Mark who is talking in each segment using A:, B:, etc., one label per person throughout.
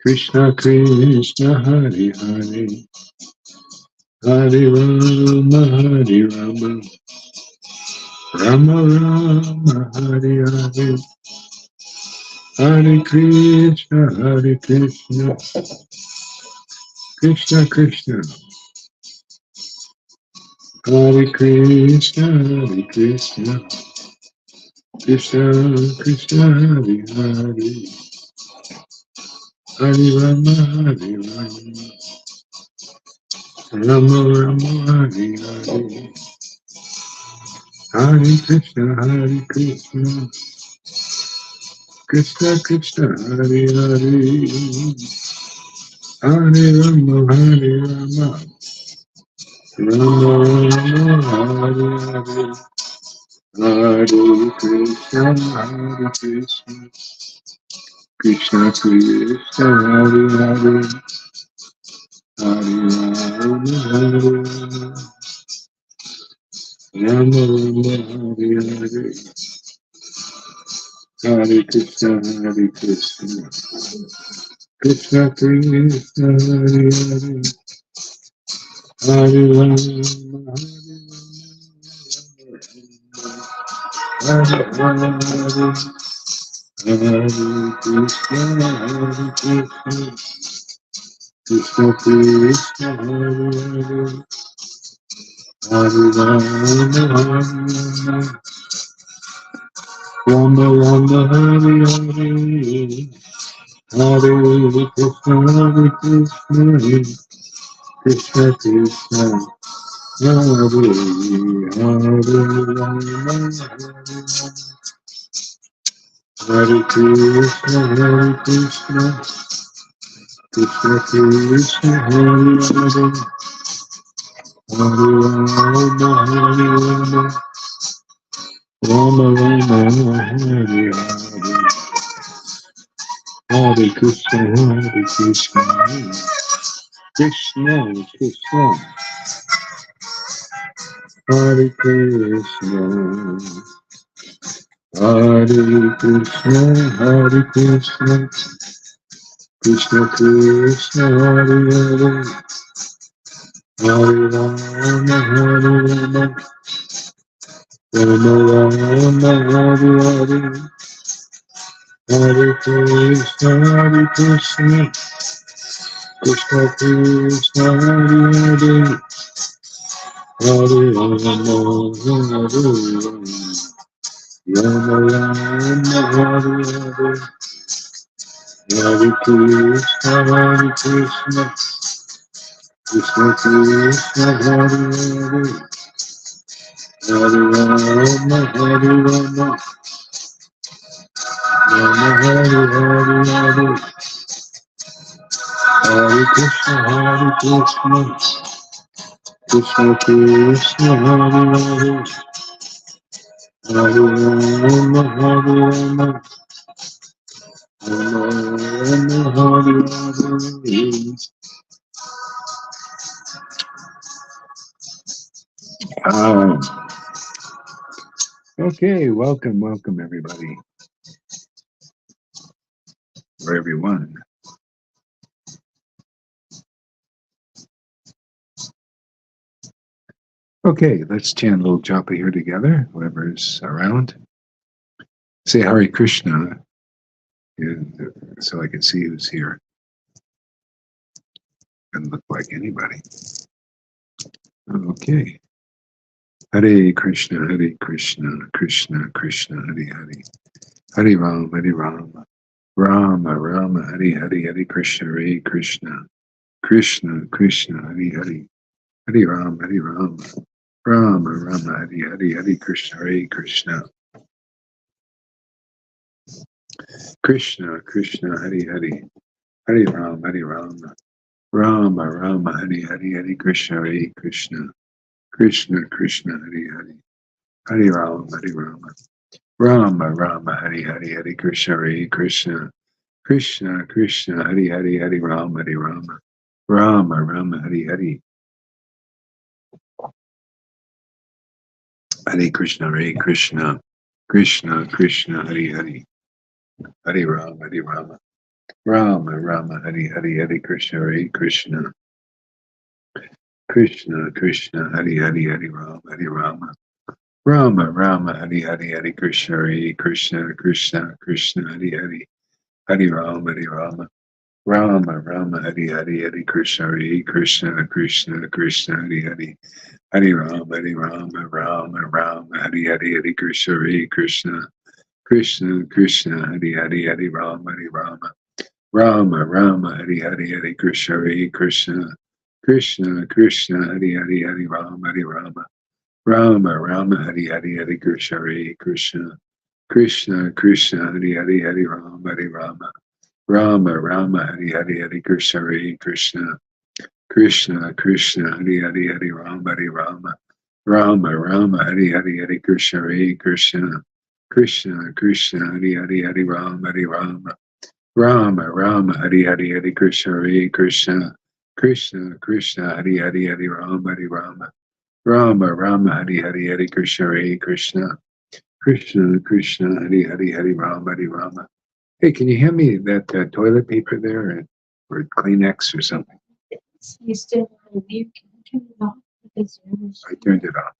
A: Krishna Krishna Hari Hari, Hari Rama Hari Rama, Rama Rama Hari Hari, Hare Krishna Hare Krishna, Krishna Krishna, Hare Krishna Hare Krishna, Krishna Krishna Hare Hare, Hare Rama Hare Rama, Rama Rama Hare Hare, Hare Krishna Hare Krishna, Krishna Krishna Hare Hare, Hare Rama Hare Rama, Rama Rama Hare Hare, Hare Krishna Hare Krishna, Krishna Krishna Hare Hare, Hare Rama Hare Rama, Rama Rama Hare Hare, Hare Krishna Hare Krishna, Krishna Krishna Hare Hare, Hare Rama Hare Rama, Hare Krishna Hare Krishna, Krishna Krishna Hare Hare, Hare Rama Hare Rama, Rama Rama Hare Hare, Hare Krishna Hare Krishna, Krishna Krishna Hare Hare, Hare Krishna Hare Krishna, Krishna Krishna Hare Hare, Hare Rama Hare Rama, Rama Rama Hare Hare, Hare Krishna Hare Krishna, Krishna Krishna Hare Krishna, Hare Krishna Hare Krishna, Krishna Krishna Hare Hare, Hare Rama Hare Rama, Rama Rama Hare Hare, Hare Krishna Hare Krishna, Krishna Krishna Hare Hare, Hare Rama Hare Rama, Rama Rama Hare Hare, Hare Krishna Hare Krishna, Krishna Krishna Hare Hare, Hare Rama Hare Rama, Rama Hare Hare, Hare Krishna Hare Krishna, Krishna Krishna Hare Hare, Hare Rama Hare Rama, Rama Rama Hare Hare. Okay, welcome everybody, or everyone. Okay, let's chant a little japa here together, whoever's around. Say Hare Krishna, so I can see who's here. Doesn't look like anybody. Okay. Hare Krishna, Krishna Krishna, Hare Hare. Hare Rama, Rama Rama, Hare Hare Krishna, Krishna Krishna, Hare Hare. Hare Rama, Rama Rama, Hare Krishna, Krishna. Krishna Krishna, Hare Hare. Hare Rama, Rama Rama, Hare Krishna, Krishna. Krishna Krishna, Hare Hare. Hare Rama, Rama Rama, Hare Krishna, Krishna. Krishna Krishna, Hare Rama, Rama Rama, Hare. Hare Krishna, Krishna. Krishna Krishna, Hare Hare. Hare Rama, Rama Rama Hari Hari Hari Krishna Hare Krishna Krishna Krishna Hari Hari Hari Rama Rama Rama Hari Hari Hari Krishna Hare Krishna Krishna Krishna Hari Hari Hari Rama Rama Rama Hari Hari Hari Krishna Hare Krishna Krishna Krishna Hari Hari Hari Rama Rama Hari Hari Hari Krishna Hare Krishna Krishna Krishna Hari Hari Hari Rama Rama Rama Hari Hari Hari Krishna Hare Krishna Krishna Krishna Hari Hari Hari Rama Hari Hari Hari Krishna Hare Krishna Krishna Krishna Hari Hari Hari Rama Hari Hari Hari Krishna Hare Krishna Krishna Krishna Hari Hari Hari Rama Hari Hari Hari Krishna Hare Krishna Krishna Krishna Hari Hari Hari Rama Hari Hari Hari Krishna Hare Krishna Krishna Krishna Hari Hari Hari Rama Hari Hari Hari Krishna Hare Krishna Krishna Krishna Hari Hari Hari Rama. Hey, can you hand me that toilet paper there, or Kleenex or something?
B: You still want to leave? Can you turn it off? Because
A: I turned it off.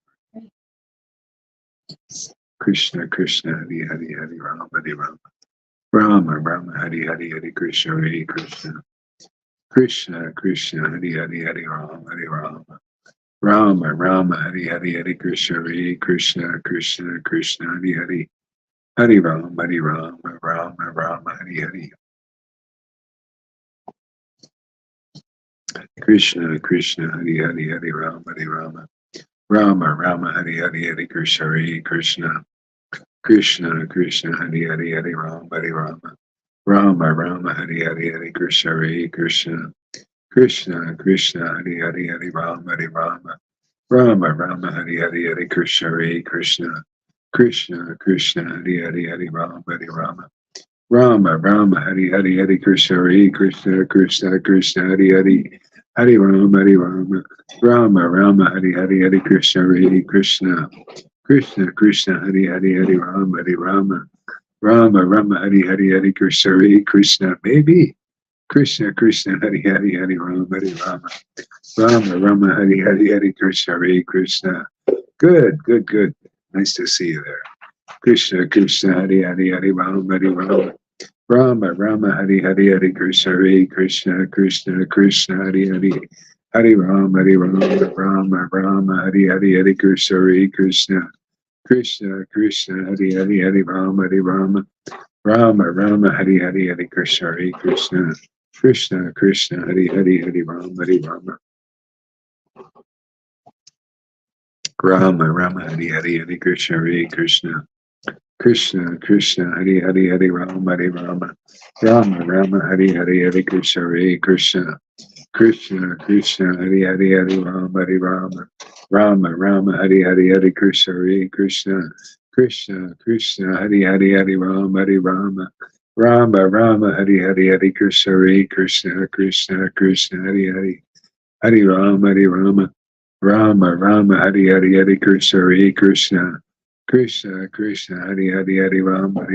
A: Krishna Krishna Hari Hari Hari Rama Rama Hari Hari Hari Krishna Hare Krishna Krishna Krishna Hari Hari Hari Rama Hari Hari Hari Krishna Hare Krishna Krishna Krishna Hari Hari Hari Rama Hari Hari Krishna Krishna Hari Hari Hari Rama Rama Hari Hari Hari Krishna Hare Krishna Krishna Krishna Hari Hari Hari Rama Hari Hari Hari Krishna Hare Krishna Krishna Krishna Hari Hari Hari Rama Hari Hari Hari Krishna Hare Krishna Krishna Krishna Hari Hari Hari Rama Hari Hari Hari Krishna Hare Krishna Krishna Krishna Hari Hari Hari Rama Hari Hari Hari Krishna Hare Krishna Krishna Krishna Hari Hari Hari Rama Hari Hari Hari Krishna Hare Krishna, maybe Krishna Krishna Hari Hari Hari Rama Hari Hari Hari Krishna Hare Krishna. Good. Nice to see you there. Krishna Krishna Hari Hari Hari Rama Hari Hari Hari Krishna Hare Krishna Krishna Krishna Hari Hari Hari Rama Hari Hari Hari Krishna Hare Krishna Krishna Krishna Hari Hari Hari Rama Hari Hari Hari Krishna Hare Krishna Krishna Krishna Hari Hari Hari Rama Rama Hari Hari Hari Krishna Hare Krishna Krishna Krishna Hari Hari Hari Rama Rama Hari Hari Hari Krishna Hare Krishna Krishna Krishna Hari Hari Hari Rama Hari Hari Hari Krishna Hare Krishna Krishna Krishna Hari Hari Hari Rama Hari Hari Hari Krishna Hare Krishna Krishna Krishna Hari Hari Hari Rama Hari Hari Hari Krishna Hare Krishna Krishna Krishna Hari Hari Hari Rama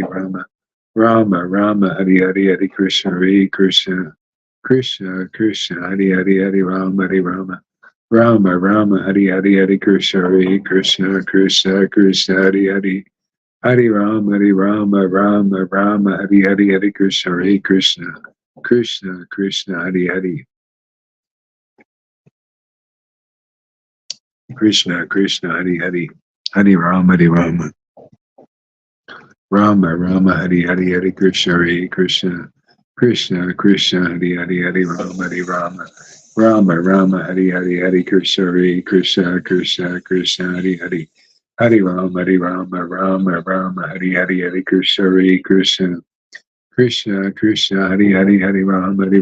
A: Hari Hari Hari Krishna Hare Krishna Krishna Krishna Hari Hari Hari Rama Hari Hari Hari Krishna Hare Krishna Krishna Krishna Hari Hari Hari Rama Hari Hari Hari Krishna Hare Krishna Krishna Krishna Hari Hari Krishna Krishna Hari Hari Hari Rama Rama Hari Hari Hari Krishna Hare Krishna Krishna Krishna Hari Hari Hari Rama Hari Hari Hari Krishna Hare Krishna Krishna Krishna Hari Hari Hari Rama Hari Hari Hari Krishna Hare Krishna Krishna Krishna Hari Hari Hari Rama Hari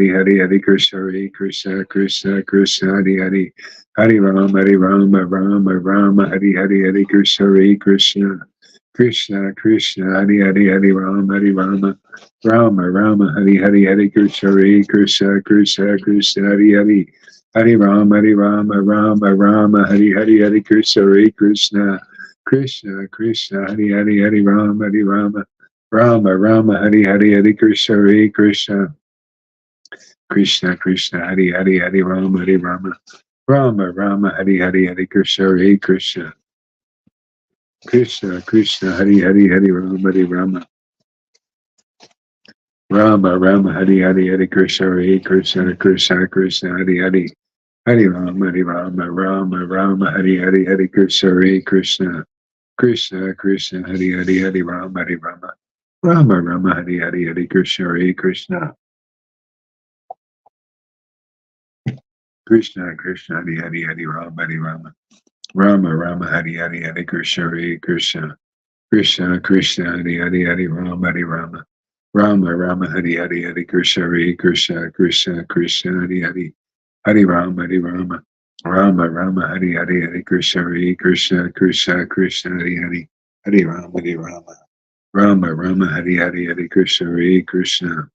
A: Hari Hari Krishna Hare Krishna Krishna Krishna Hari Hari Hari Rama Hari Hari Hari Krishna Hare Krishna Krishna Krishna Hari Hari Hari Rama Hari Hari Hari Krishna Hare Krishna Krishna Krishna Hari Hari Hari Rama Hari Hari Hari Krishna Hare Krishna Krishna Krishna Hari Hari Hari Rama Rama Rama Hari Hari Hari Krishna Hare Krishna Krishna Krishna Hari Hari Hari Rama Hari Rama Rama Rama Hari Hari Hari Krishna Hare Krishna Krishna Krishna Hari Hari Hari Rama Hari Rama Rama Rama Hari Hari Hari Krishna Hare Krishna Krishna Krishna Hari Hari Hari Rama Rama Rama Hari Hari Hari Krishna Hare Krishna Krishna Krishna Hari Hari Hari Rama Hari Rama Rama Rama Hari Hari Hari Krishna Hare Krishna Krishna Krishna Hari Hari Hari Rama Hari Rama Rama Rama Hari Hari Hari Krishna Hare Krishna Krishna Krishna Hari Hari Hari Rama Hari Rama Rama Rama Hari Hari Hari Krishna Hare Krishna Krishna Krishna Hari Hari Hari Rama Hari Rama Rama Rama Hari Hari Hari Krishna Hare Krishna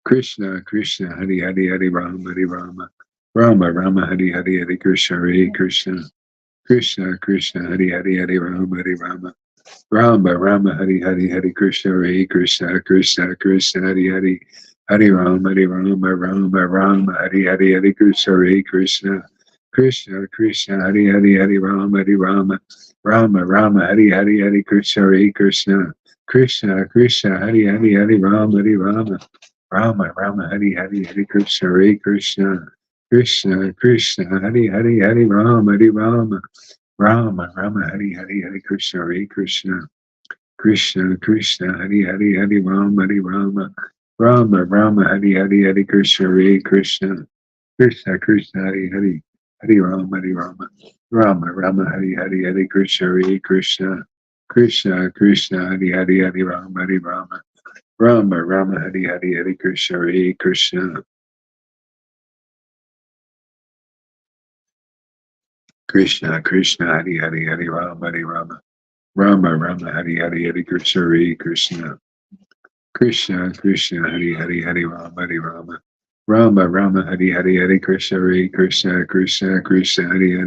A: Krishna Krishna Hari Hari Hari Rama Hari Rama Rama Rama Hari Hari Hari Krishna Hare Krishna Krishna Krishna Hari Hari Hari Rama Hari Rama Rama Rama Hari Hari Hari Krishna Hare Krishna Krishna Krishna Hari Hari Hari Rama Hari Rama Rama Rama Hari Hari Hari Krishna Hare Krishna Krishna Krishna Hari Hari Hari Rama Rama Rama Hari Hari Hari Krishna Hare Krishna Krishna Krishna Hari Hari Hari Rama Rama Hari Hari Hari Krishna Hare Krishna Krishna Krishna Hari Hari Hari Rama Rama Hari Hari Hari Krishna Hare Krishna Krishna Krishna Hari Hari Hari Rama Rama Hari Hari Hari Krishna Hare Krishna Krishna Krishna Hari Hari Hari Rama Rama Hari Hari Hari Krishna Hare Krishna Krishna Krishna Hari Hari Hari Rama Rama Hari Hari Hari Krishna Hare Krishna Krishna Krishna Hari Hari Hari Rama Rama Hari Hari Hari Krishna Hare Krishna Krishna Krishna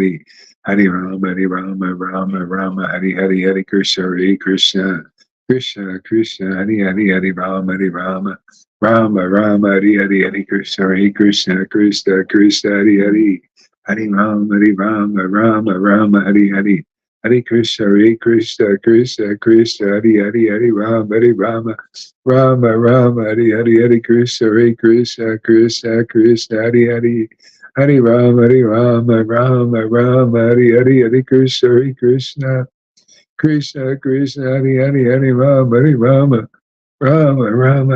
A: Hari Hari Hari Rama Rama Hari Hari Hari Krishna Hare Krishna Krishna Krishna Hari Hari Hari Rama Hari Hari Hari Krishna Hare Krishna Krishna Krishna Hari Hari Hari Rama Hari Hari Hari Krishna Hare Krishna Krishna Krishna Hari Hari Hari Rama Hari Hari Hari Krishna Hare Krishna Krishna Krishna Hari Hari Hari Rama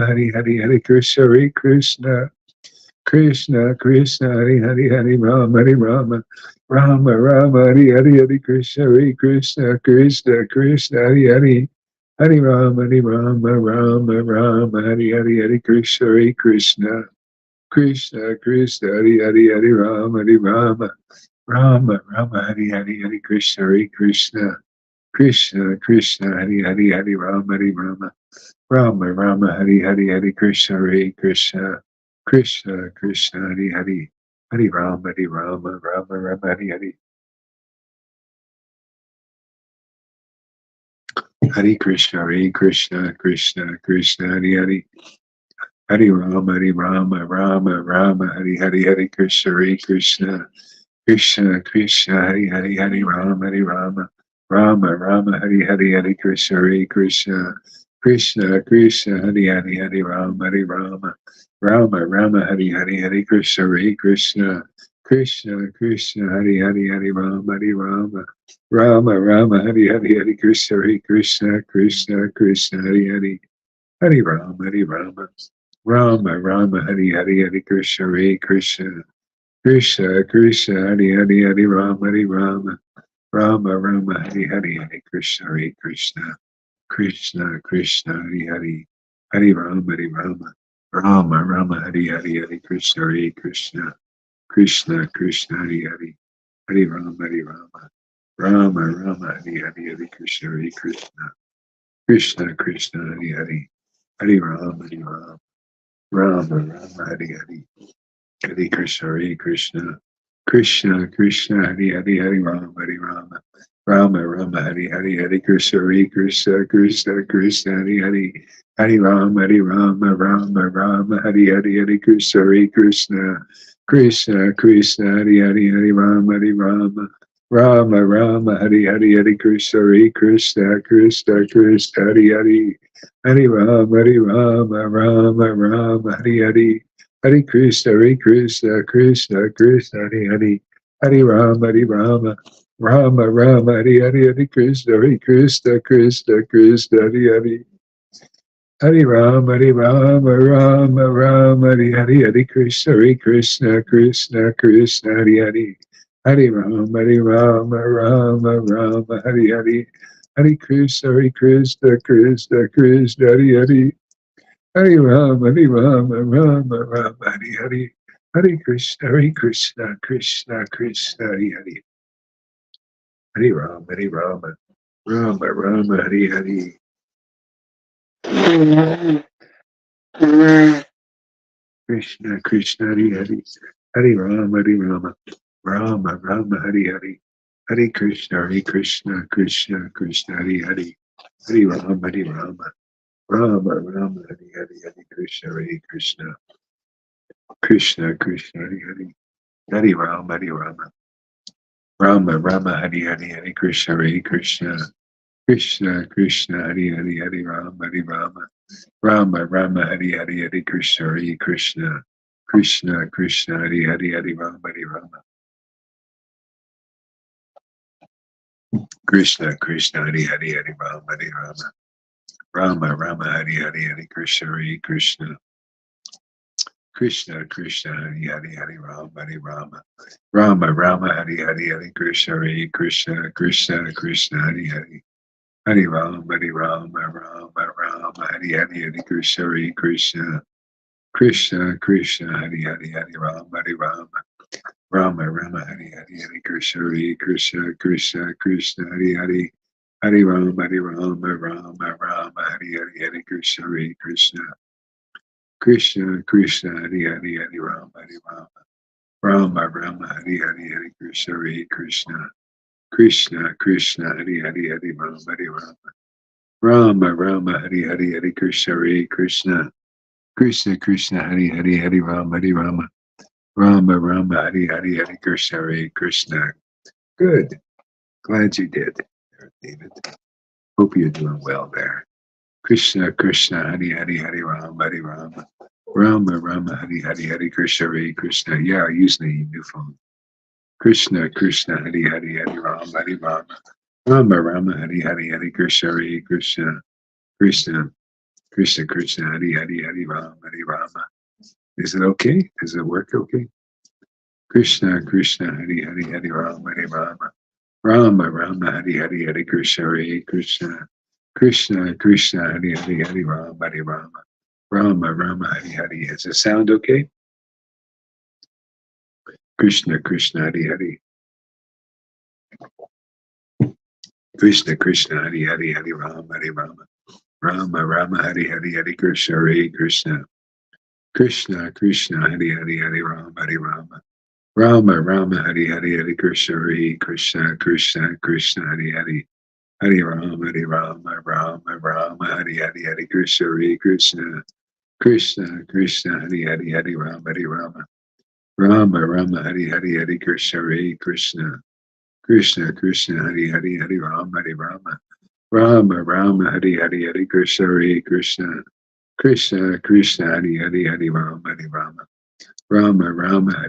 A: Hari Hari Hare Krishna Krishna Krishna Hari Rama Hari Hari Hari Krishna Krishna Krishna Krishna Hari Rama Hari Hari Hari Krishna Krishna Krishna Krishna Hari Rama Hari Hari Hari Krishna Krishna Krishna Krishna Hari Rama Hari Hari Hari Krishna Krishna Krishna Krishna Hari Rama Hari Hari Hari Krishna Krishna Krishna Krishna Hari Rama Hari Hari Hari Krishna Krishna Krishna Krishna Hari Rama Hari Hari Hari Krishna Krishna Krishna Krishna Hari Rama Hari Hari Hari Krishna Krishna Krishna Hari Rama Hari Krishna Krishna Krishna Krishna Hari Rama Hari Krishna Krishna Krishna Krishna Hari Rama Hari Krishna Krishna Krishna Krishna Hari Rama Hari Krishna Krishna Krishna Krishna Hari Rama Hari Krishna Krishna Krishna Krishna Hari Rama Hari Krishna Krishna Krishna Krishna Hari Rama Hari Krishna Krishna Krishna Krishna Hari Rama Hari Krishna Krishna Krishna Krishna Hari Rama Hari Krishna Krishna Krishna Krishna Hari Rama Rama Hari Hari Hari Krishna Hari Krishna Krishna Krishna Hari Hari Hari Rama Rama Rama Hari Hari Hari Krishna Hari Krishna Krishna Krishna Hari Hari Hari Rama Rama Rama Hari Hari Hari Krishna Hari Krishna Krishna Krishna Hari Hari Hari Rama Rama Hari Hari Hari Krishna Krishna Krishna Hari Hari Hari Rama Rama Hari Hari Hari Krishna Krishna Krishna Krishna Hari Hari Hari Rama Rama Hari Hari Hari Krishna Krishna Krishna Krishna Hari Hari Hari Rama Hari Hari Hari Krishna Krishna Krishna Krishna Hari Hari Hari Rama Hari Hari Hari Krishna Krishna Krishna Hari Hari Hari Rama Rama Hari Hari Krishna Krishna Hari Hari Hari Rama Rama Hari Hari Hari Krishna Krishna Krishna Hari Hari Hari Rama Rama Hari Hari Hari Krishna Krishna Krishna Hari Hari Hari Rama Hari Hari Hari Krishna Krishna Hari Hari Hari Rama Hari Hari Hari Krishna Krishna Hari Hari Hari Rama Krishna Hari Hari Hari Rama Hari Hari Hari Krishna Krishna Hari Hari Hari Rama Hari Hari Hari Krishna Hari Hari Hari Rama Hari Hari Hari Krishna Hari Hari Hari Rama Hari Hari Hari Krishna Hari Hari Hari Rama Hari Hari Hari Krishna Hari Hari Hari Rama Hari Hari Hari Krishna Hari Hari Hari Rama Hari Hari Hari Krishna Hari Hari Hari Rama Hari Hari Hari Krishna. Good. Glad you did, David. Hope you're doing well there. Krishna Hari Hari Hari Rama Hari Hari Hari Krishna. Yeah, using a new phone. Krishna Hari Hari Hari Rama Hari Hari Hari Krishna Hari Hari Hari Rama. Is it okay? Does it work okay? Krishna Hari Hari Hari Rama Hari Hari Hari Krishna Hari Hari Hari Rama Hari Hari. Does it sound okay? Krishna Hari Hari Krishna Hari Hari Hari Rama Hari Hari Hari Krishna Hari Hari Hari Rama Hari Hari Hari Krishna Hari Hari Hari Rama Hari Hari Hari Krishna Hari Hari Hari Rama Hari Hari Hari Krishna Hari Hari Hari Rama Hari Hari Hari Krishna Hari Hari Hari Rama Hari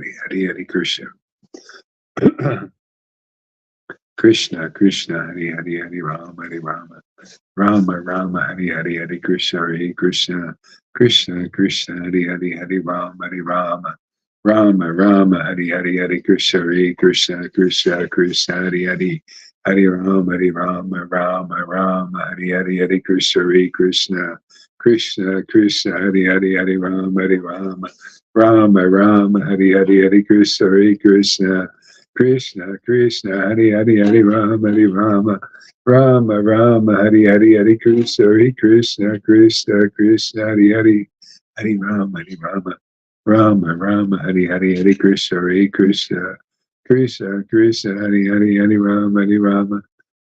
A: Hari Hari Krishna Hari Hari Hari Rama Hari Hari Hari Krishna Hari Hari Hari Rama Hari Hari Hari Krishna Hari Hari Hari Rama Hari Hari Hari Krishna Hari Hari Hari Rama Hari Hari Hari Krishna Hari Hari Hari Rama Hari Hari Hari Krishna Hari Hari Hari Rama Hari Hari Hari Krishna Hari Hari Hari Rama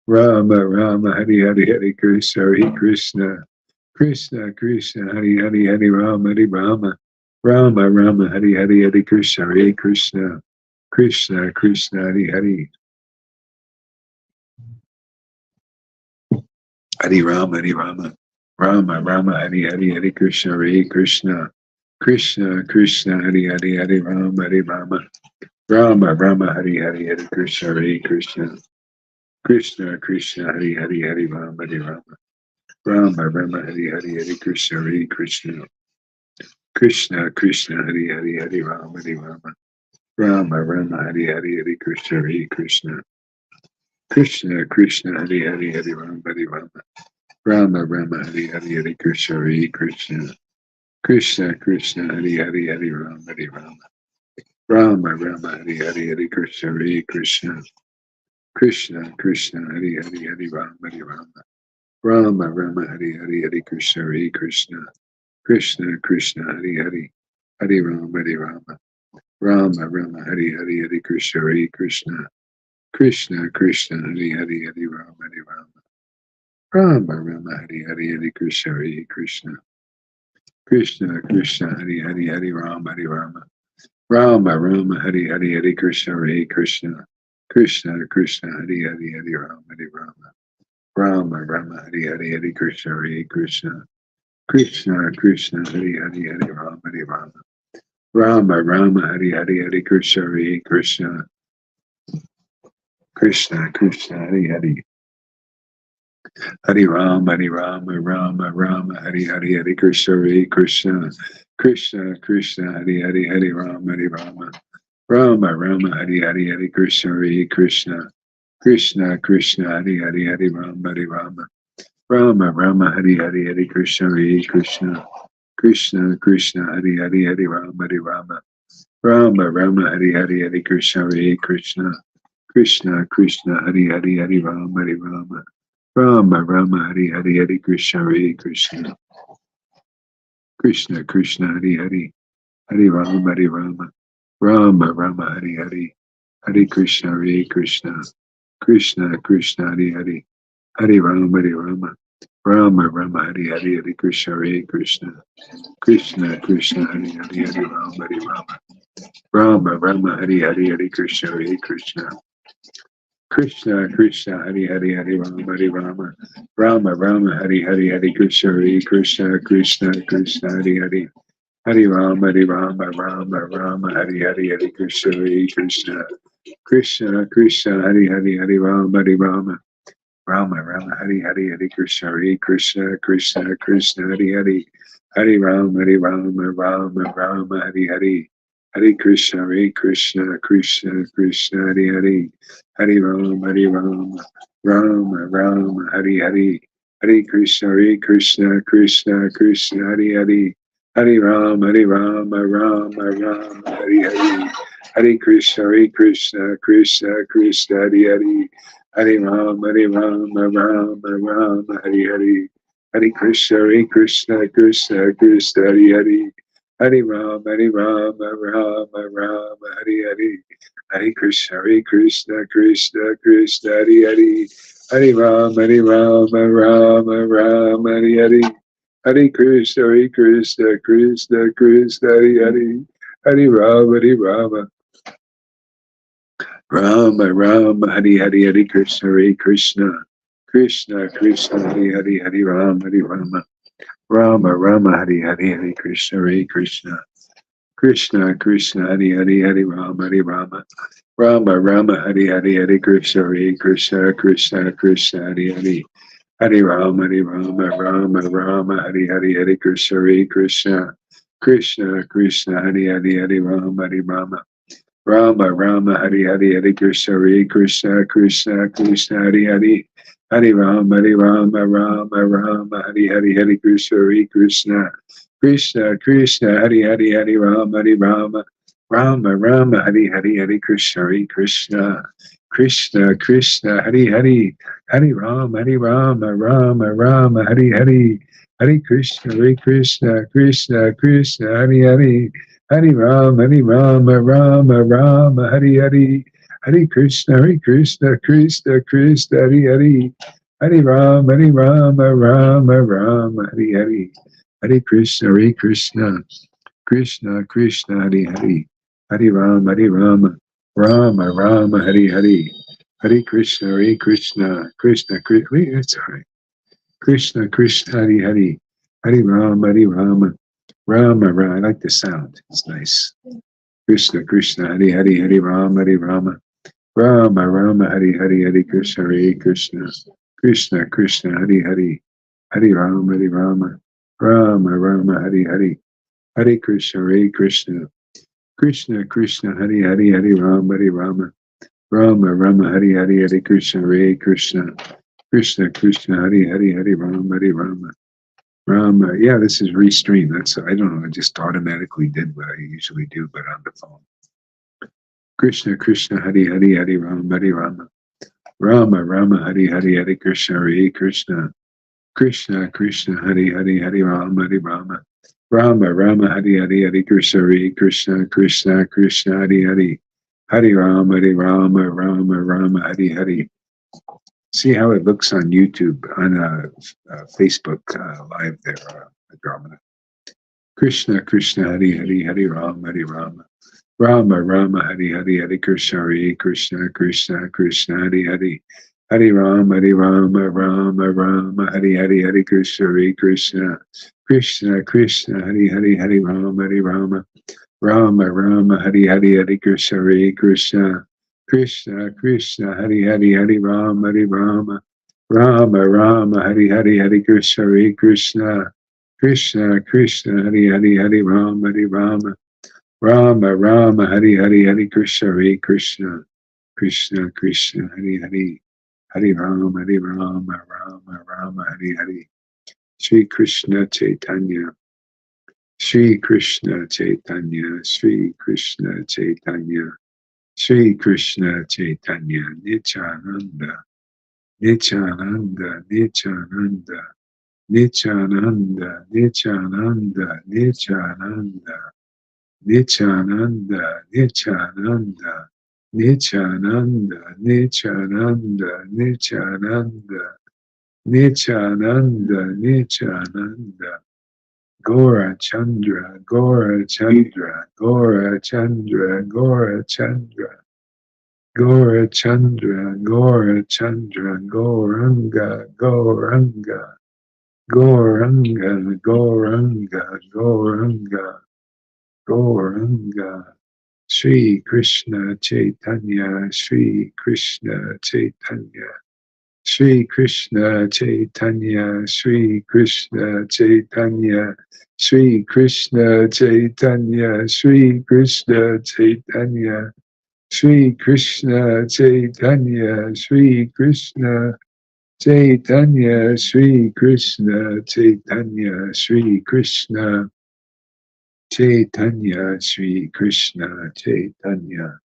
A: Rama Rama Hari Hari Hari Krishna Hari Krishna Krishna Krishna Hari Hari Hari Rama Rama Rama Hari Hari Hari Krishna Hari Krishna Krishna Krishna Hari Hari Hari Rama Rama Rama Hari Hari Hari Krishna Hari Krishna Krishna Krishna Hari Hari Hari Rama Rama Rama Hari Hari Hari Krishna Hari Krishna Krishna Krishna Hari Hari Hari Rama Rama Rama Hari Hari Hari Krishna Hari Krishna Krishna Krishna Hari Hari Hari Rama Rama Rama Hari Hari Hari Krishna Hari Krishna Krishna Krishna Hari Hari Hari Rama Rama Hari Hari Hari Krishna Hari Krishna Krishna Krishna Hari Hari Hari Rama Rama Hari Hari Hari Krishna Hari Krishna Krishna Krishna Hari Hari Hari Rama Rama Hari Hari Hari Krishna Hari Krishna Krishna Krishna Hari Hari Hari Rama Rama Rama Hari Hari Hari Krishna Hari Krishna Krishna Krishna Hari Hari Hari Rama Rama Hari Hari Hari Krishna Hari Krishna Krishna Krishna Hari Hari Hari Rama Rama Rama Hari Hari Hari Krishna Hari Krishna Krishna Krishna Hari Hari Hari Rama Rama Hari Hari Hari Krishna Hari Krishna Krishna Krishna Hari Hari Hari Rama Rama Hari Hari Hari Krishna Hari Krishna Krishna Krishna Hari Hari Hari Rama Rama Hari Hari Hari Krishna Hari Krishna Krishna Krishna Hari Hari Hari Rama Rama Hari Hari Hari Krishna Hari Krishna Krishna Krishna Hari Hari Hari Rama Rama Hari Hari Hari Krishna Hari Krishna Krishna Krishna Hari Hari Hari Rama Rama Hari Hari Hari Krishna Hari Krishna Krishna Krishna Hari Hari Hari Rama Rama Hari Hari Hari Krishna Hari Krishna Krishna Krishna Hari Hari Hari Rama Rama Hari Hari Hari Krishna Hari Krishna Krishna Krishna Hari Hari Hari Rama Rama Hari Hari Hari Krishna Hari Krishna Krishna Krishna Hari Hari Hari Rama Rama Hari Hari Hari Krishna Hari Krishna Krishna Krishna Hari Hari Hari Rama Rama Hari Hari Hari Krishna Hari Krishna Krishna Krishna Hari Hari Hari Rama Rama Hari Hari Hari Krishna Hari Krishna Krishna Krishna Hari Hari Hari Rama Rama Hari Hari Hari Krishna Hari Krishna Krishna Krishna Hari Hari Hari Rama Rama Hari Hari Hari Krishna Krishna Krishna Hari Hari Hari Rama Rama Hari Hari Hari Krishna Krishna Krishna Hari Hari Hari Rama Rama Hari Hari Hari Krishna Krishna Krishna Hari Hari Hari Rama Rama Hari Hari Hari Krishna Krishna Krishna Hari Hari Hari Rama Rama Hari Hari Hari Krishna Krishna Hari Hari Hari Rama Hari Hari Hari Krishna Krishna Hari Hari Hari Rama Rama Hari Hari Hari Krishna Krishna Hari Hari Hari Rama Hari Hari Hari Krishna Krishna Hari Hari Hari Rama Hari Hari Hari Krishna Hari Hari Hari Rama Hari Hari Hari Krishna Hari Hari Hari Rama Hari Hari Hari Krishna Hari Hari Hari Rama Hari Hari Hari Krishna Hari Hari Hari Rama Hari Hari Hari Krishna Hari Hari Hari Rama Hari Hari Hari Krishna Hari Hari Hari Rama Rama Hari Hari Hare Krishna, Hare Krishna, Krishna Krishna, Hare Hare. Hare Rama, Hare Rama, Rama Rama, Hare Hare. Hare Krishna, Hare Krishna, Krishna Krishna, Hare Hare. Hare Rama, Hare Rama, Rama Rama, Hare Hare. Hare Krishna, Hare Krishna, Krishna Krishna. Wait, that's all right. Krishna Krishna, Hare Hare. Hare Rama, Hare Rama, Rama Rama. I like the sound. It's nice. Krishna Krishna, Hare Hare, Hare Rama, Hare Rama. Rama Rama Hare Hare Hare Krishna Hare Krishna Krishna Krishna Hare Hare Hare Rama Hare Rama Rama Rama Hare Hare Hare Krishna Hare Krishna Krishna Krishna Hare Hare Hare Rama Hare Rama Rama Rama Hare Hare Hare Krishna Hare Krishna Krishna Krishna Hare Hare Hare Rama Hare Rama Rama. Yeah, this is restream. That's I don't know. I just automatically did what I usually do, but on the phone. Krishna Krishna Hare Hare Hare Rama Hare Rama Rama Rama Hare Hare Hare Krishna Hare Krishna Krishna Krishna Hare Hare Hare Rama Hare Rama Rama Rama Hare Hare Hare Krishna Hare Krishna Krishna Krishna Hare Hare Hare Rama Hare Rama Rama Rama Hare Hare. See how it looks on YouTube, on Facebook Live there, Adramana. Krishna Krishna Hare Hare Hare Rama Hare Rama Rama Rama Hare Hare Hare Krishna Hare Krishna Krishna Krishna Hare Hare Hare Rama Hare Rama Rama Rama Hare Hare Hare Krishna Hare Krishna Krishna Krishna Hare Hare Hare Rama Hare Rama Rama Rama Hare Hare Hare Krishna Hare Krishna Krishna Krishna Hare Hare Hare Rama Hare Rama Rama Rama Hare Hare Hare Krishna Hare Krishna Krishna Krishna Hare Hare Hare Rama Hare Rama Rama Rama Hare Hare Hare Krishna Hare Krishna Krishna Krishna Hare Hare Hare Rama Hare Rama Rama Rama Hare Hare. Shri Krishna Chaitanya Shri Krishna Chaitanya Shri Krishna Chaitanya Shri Krishna Chaitanya Nityananda Nityananda Nityananda Nityananda Nityananda Nityananda Nityananda, Nityananda, Nityananda, Nityananda, Nityananda, Nityananda, Nityananda, Gora Chandra, Gora Chandra, Gora Chandra, Gora Chandra, Gora Chandra, Gora Chandra, Goranga, Goranga, Goranga, Goranga, Goranga, Goranga. Sri Krishna Chaitanya, Sri Krishna Chaitanya, Sri Krishna Chaitanya, Sri Krishna Chaitanya, Sri Krishna Chaitanya, Sri Krishna Chaitanya, Sri Krishna Chaitanya, Sri Krishna Chaitanya, Sri Krishna Chaitanya, Sri Krishna Chaitanya,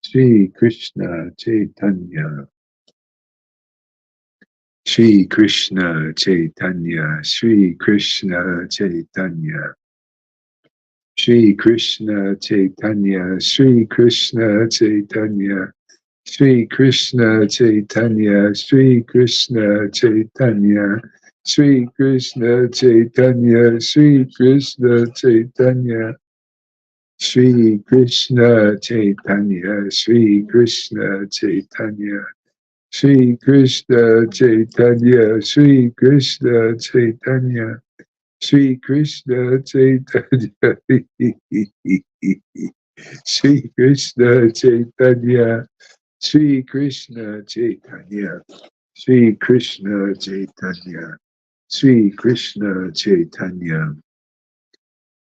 A: Sri Krishna Chaitanya. Shri Krishna Chaitanya Shri Krishna Chaitanya Shri Krishna Chaitanya Shri Krishna Chaitanya Shri Krishna Chaitanya Shri Krishna Chaitanya Shri Krishna Chaitanya Shri Krishna Chaitanya Shri Krishna Chaitanya Shri Krishna Chaitanya Shri Krishna Chaitanya Shri Krishna Chaitanya, Shri Krishna Chaitanya, Shri Krishna Chaitanya, Shri Krishna Chaitanya, Shri Krishna Chaitanya, Shri Krishna Chaitanya, Shri Krishna Chaitanya,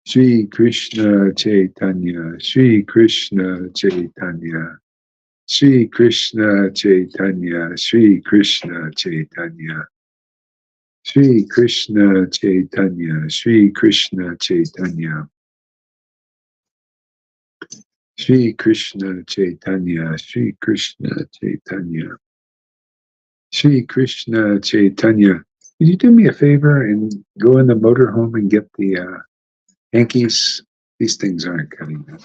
A: Shri Krishna Chaitanya, Shri Krishna Chaitanya. Shri Krishna Chaitanya, Shri Krishna Chaitanya, Shri Krishna Chaitanya, Shri Krishna Chaitanya, Shri Krishna Chaitanya, Shri Krishna Chaitanya, Shri Krishna Chaitanya. Could you do me a favor and go in the motorhome and get the hankies? These things aren't cutting it.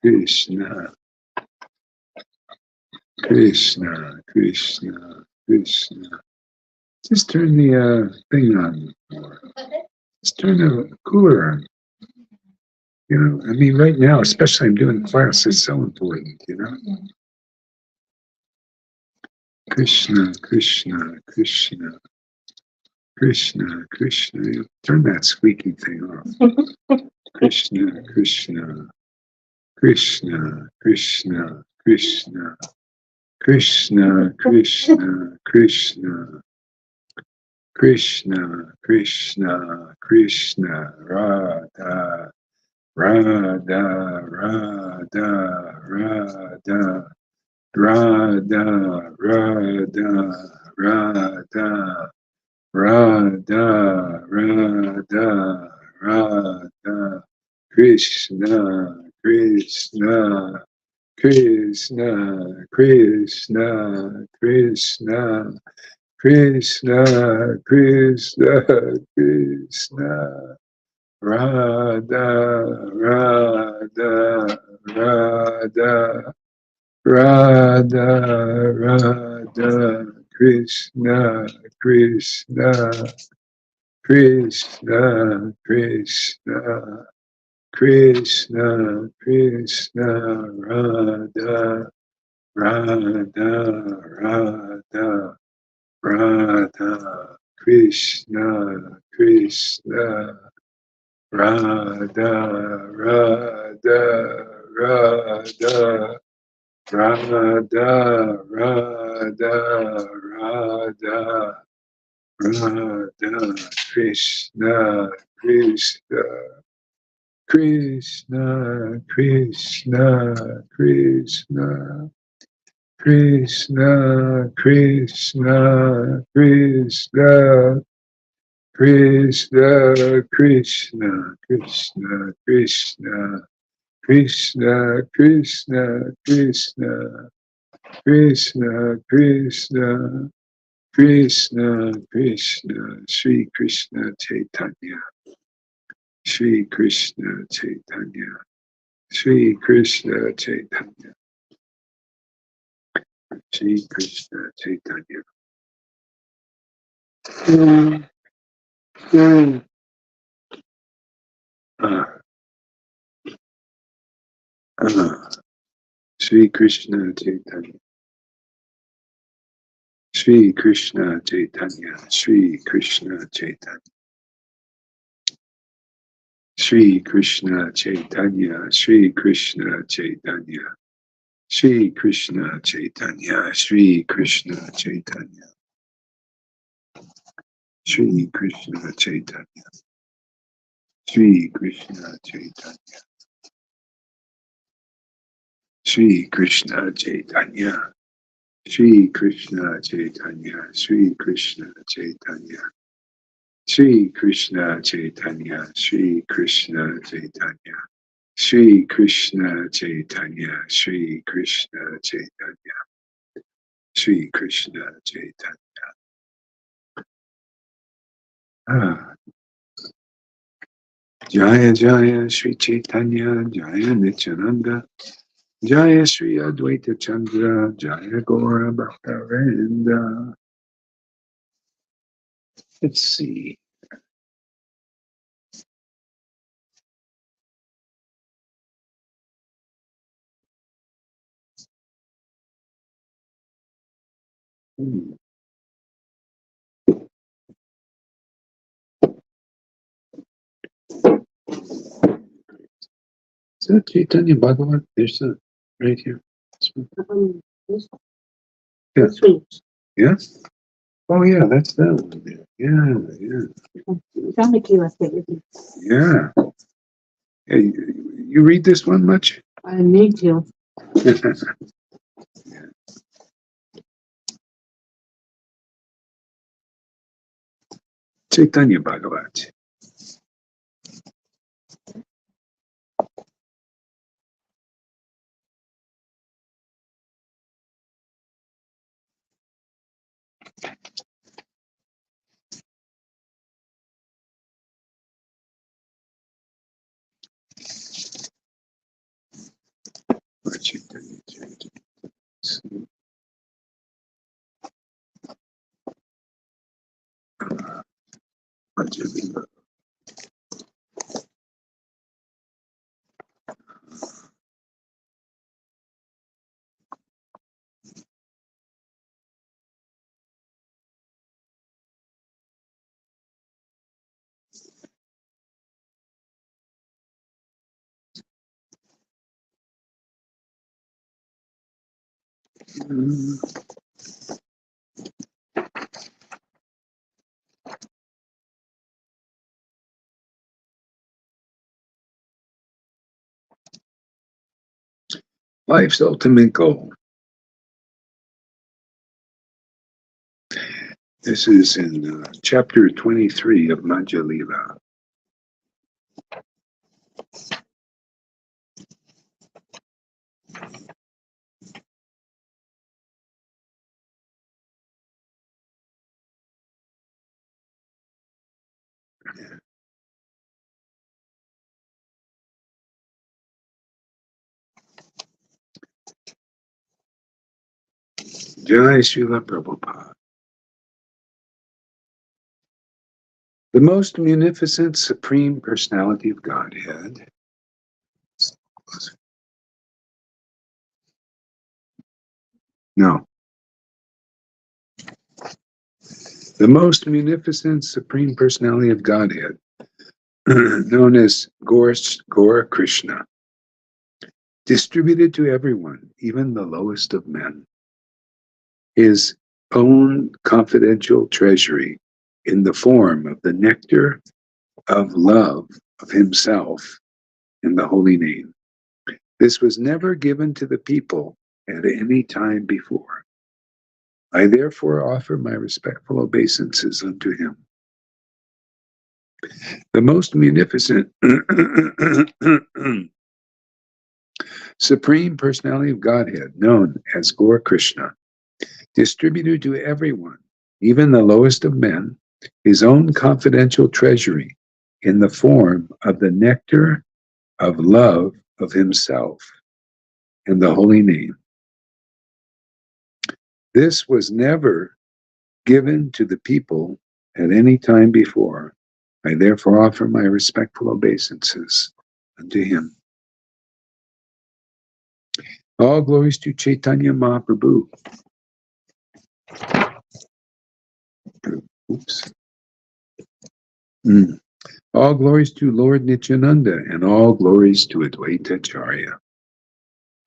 A: Krishna, Krishna, Krishna, Krishna. Just turn the thing on. Just turn the cooler on. You know, I mean, right now, especially I'm doing class, it's so important, you know. Krishna, Krishna, Krishna, Krishna, Krishna. Turn that squeaky thing off. Krishna, Krishna, Krishna, Krishna, Krishna, Krishna, Krishna, Krishna, Krishna, Krishna, Krishna, Radha, Radha, Radha, Radha, Radha, Radha, Radha, Radha, Radha, Radha, Krishna, Krishna, Krishna, Krishna, Krishna, Krishna, Krishna, Krishna, Radha, Radha, Radha, Radha, Radha, Krishna, Krishna, Krishna, Krishna, Krishna, Krishna, Radha, Radha, Radha, Radha, Krishna, Krishna, Radha, Radha, Radha, Radha, Radha, Radha, Radha, Krishna, Krishna, Krishna, Krishna, Krishna, Krishna, Krishna, Krishna, Krishna, Krishna, Krishna, Krishna, Krishna, Krishna, Krishna, Krishna, Krishna, Krishna, Krishna, Sri Krishna Chaitanya, Sri Krishna Chaitanya, Sri Krishna Chaitanya, Sri Krishna Chaitanya. Ah, Sri Krishna Chaitanya, Sri Krishna Chaitanya, Sri Krishna Chaitanya, Sri Krishna Chaitanya, Sri Krishna Chaitanya, Sri Krishna Chaitanya, Sri Krishna Chaitanya, Sri Krishna Chaitanya, Sri Krishna Chaitanya, Sri Krishna Chaitanya, Sri Krishna Chaitanya, Sri Krishna Chaitanya, Sri Krishna Chaitanya, Sri Krishna Chaitanya, Sri Krishna Chaitanya, Sri Krishna Chaitanya, Sri Krishna Chaitanya. Ah. Jaya Jaya Sri Chaitanya, Jaya Nityananda, Jaya Sri Advaita Chandra, Jaya Gora Bhaktavinda. Let's see. Is that Chaitanya Bhagavat? There's a right here.
B: This
A: Yeah.
B: one.
A: Yeah? Oh yeah, that's that one there. Yeah, yeah.
B: Found a key left with you.
A: Yeah. Hey, you read this one much?
B: I need to.
A: Chaitanya Bhagavat. Life's ultimate goal. This is in chapter 23 of Madhya Lila. Jai Srila Prabhupada. The most munificent Supreme Personality of Godhead. No. The most munificent Supreme Personality of Godhead, known as Gaura Krishna, distributed to everyone, even the lowest of men, his own confidential treasury in the form of the nectar of love of himself in the holy name. This was never given to the people at any time before. I therefore offer my respectful obeisances unto him. The most munificent Supreme Personality of Godhead, known as Gaura Krishna, distributed to everyone, even the lowest of men, his own confidential treasury in the form of the nectar of love of himself in the holy name. This was never given to the people at any time before. I therefore offer my respectful obeisances unto him. All glories to Chaitanya Mahaprabhu. Oops. All glories to Lord Nityananda, and all glories to Advaita Acharya,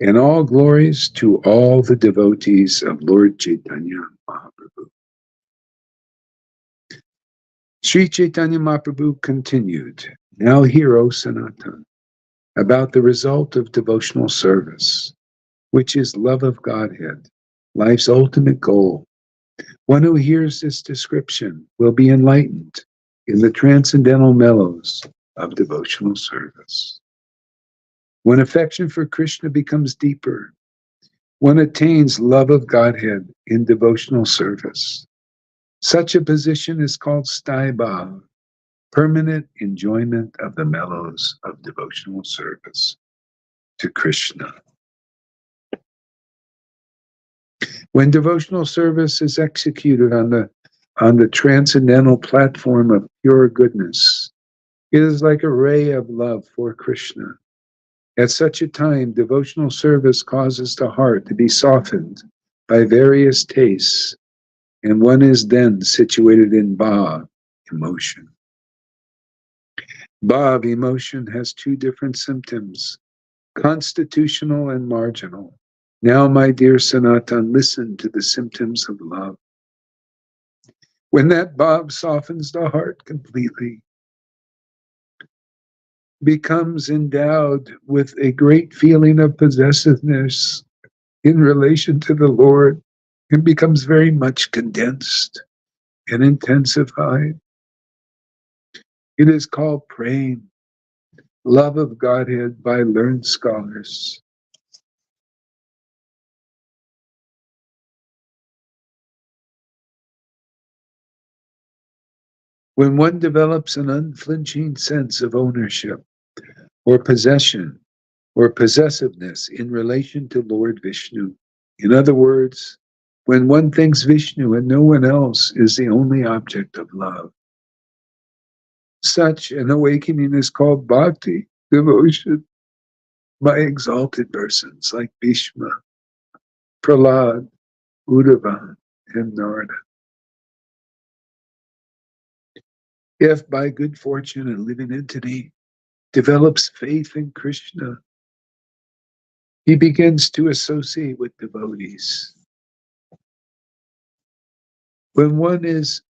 A: and all glories to all the devotees of Lord Chaitanya Mahaprabhu. Sri Chaitanya Mahaprabhu continued, now hear, O Sanatan, about the result of devotional service, which is love of Godhead, life's ultimate goal. One who hears this description will be enlightened in the transcendental mellows of devotional service. When affection for Krishna becomes deeper, one attains love of Godhead in devotional service. Such a position is called sthāyi bhāva, permanent enjoyment of the mellows of devotional service to Krishna. When devotional service is executed on the transcendental platform of pure goodness, it is like a ray of love for Krishna. At such a time, devotional service causes the heart to be softened by various tastes, and one is then situated in bhav, emotion. Bhav, emotion, has two different symptoms, constitutional and marginal. Now, my dear Sanatan, listen to the symptoms of love. When that bhav softens the heart completely, becomes endowed with a great feeling of possessiveness in relation to the Lord, and becomes very much condensed and intensified. It is called praying, love of Godhead by learned scholars. When one develops an unflinching sense of ownership or possession or possessiveness in relation to Lord Vishnu. In other words, when one thinks Vishnu and no one else is the only object of love, such an awakening is called bhakti, devotion, by exalted persons like Bhishma, Prahlad, Uddhava, and Narada. If by good fortune a living entity develops faith in Krishna, he begins to associate with devotees. When one is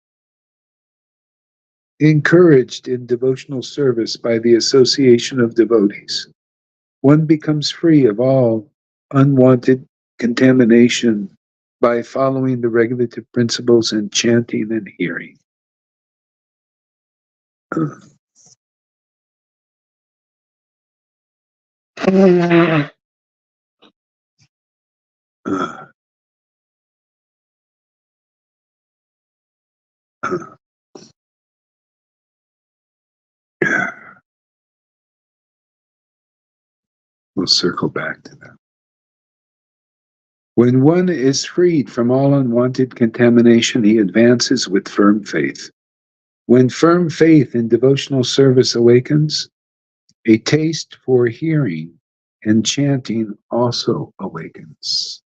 A: encouraged in devotional service by the association of devotees, one becomes free of all unwanted contamination by following the regulative principles in chanting and hearing. We'll circle back to that. When one is freed from all unwanted contamination, he advances with firm faith. When firm faith in devotional service awakens, a taste for hearing and chanting also awakens.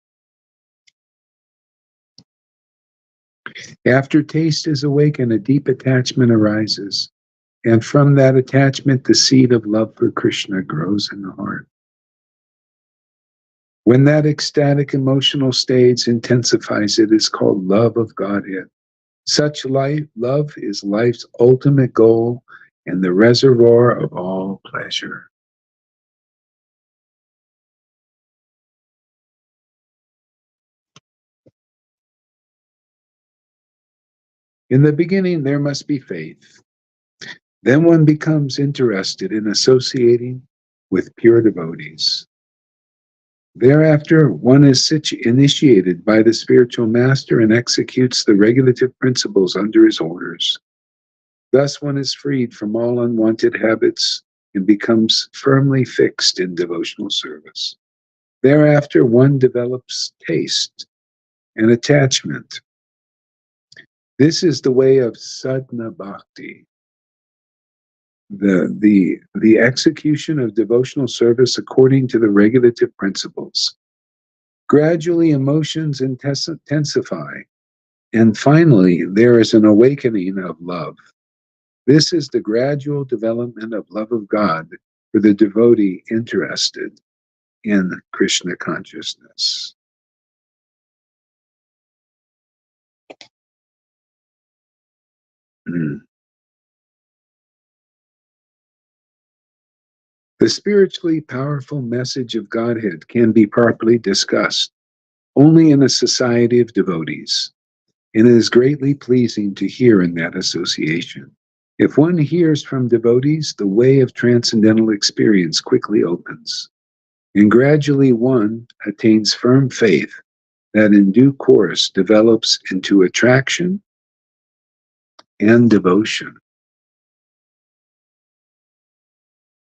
A: After taste is awakened, a deep attachment arises, and from that attachment, the seed of love for Krishna grows in the heart. When that ecstatic emotional stage intensifies, it is called love of Godhead. Such love is life's ultimate goal and the reservoir of all pleasure. In the beginning, there must be faith. Then one becomes interested in associating with pure devotees. Thereafter, one is initiated by the spiritual master and executes the regulative principles under his orders. Thus, one is freed from all unwanted habits and becomes firmly fixed in devotional service. Thereafter, one develops taste and attachment. This is the way of sadhana bhakti, the execution of devotional service according to the regulative principles. Gradually, emotions intensify, and finally, there is an awakening of love. This is the gradual development of love of God for the devotee interested in Krishna consciousness. The spiritually powerful message of Godhead can be properly discussed only in a society of devotees, and it is greatly pleasing to hear in that association. If one hears from devotees, the way of transcendental experience quickly opens, and gradually one attains firm faith that in due course develops into attraction and devotion.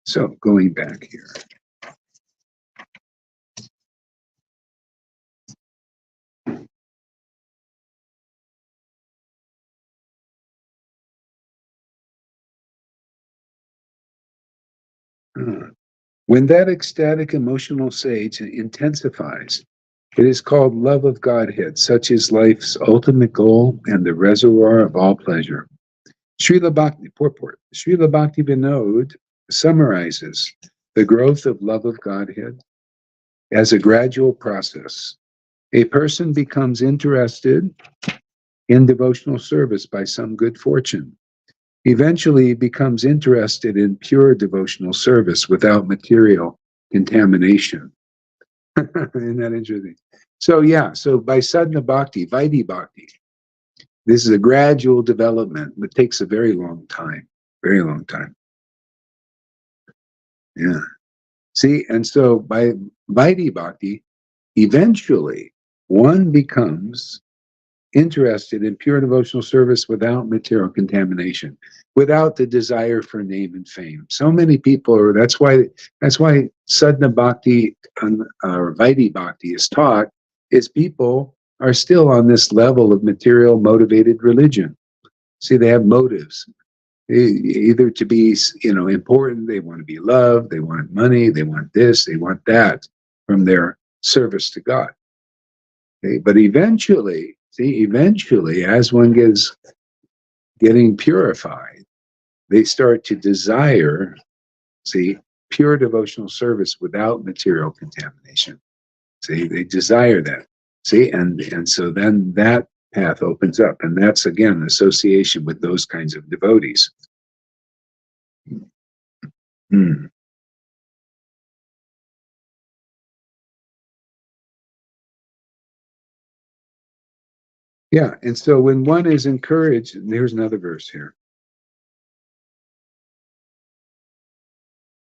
A: So, going back here. When that ecstatic emotional stage intensifies, it is called love of Godhead. Such is life's ultimate goal and the reservoir of all pleasure. Srila Bhakti, purport. Srila Bhakti Vinod summarizes the growth of love of Godhead as a gradual process. A person becomes interested in devotional service by some good fortune. Eventually, he becomes interested in pure devotional service without material contamination. Isn't that interesting? So by sadhana bhakti, vaidhi bhakti, this is a gradual development that takes a very long time. Very long time. Yeah. See, and so by vaidhi bhakti, eventually one becomes interested in pure devotional service without material contamination, without the desire for name and fame. So many people are, that's why sadhana bhakti or vaidhi bhakti is taught is people are still on this level of material motivated religion. See, they have motives. Either to be, important, they want to be loved, they want money, they want this, they want that from their service to God. Okay? But eventually, as one gets getting purified, they start to desire, pure devotional service without material contamination. See, they desire that. See, and so then that path opens up, and that's again association with those kinds of devotees. Hmm. Yeah, and so when one is encouraged, and here's another verse here.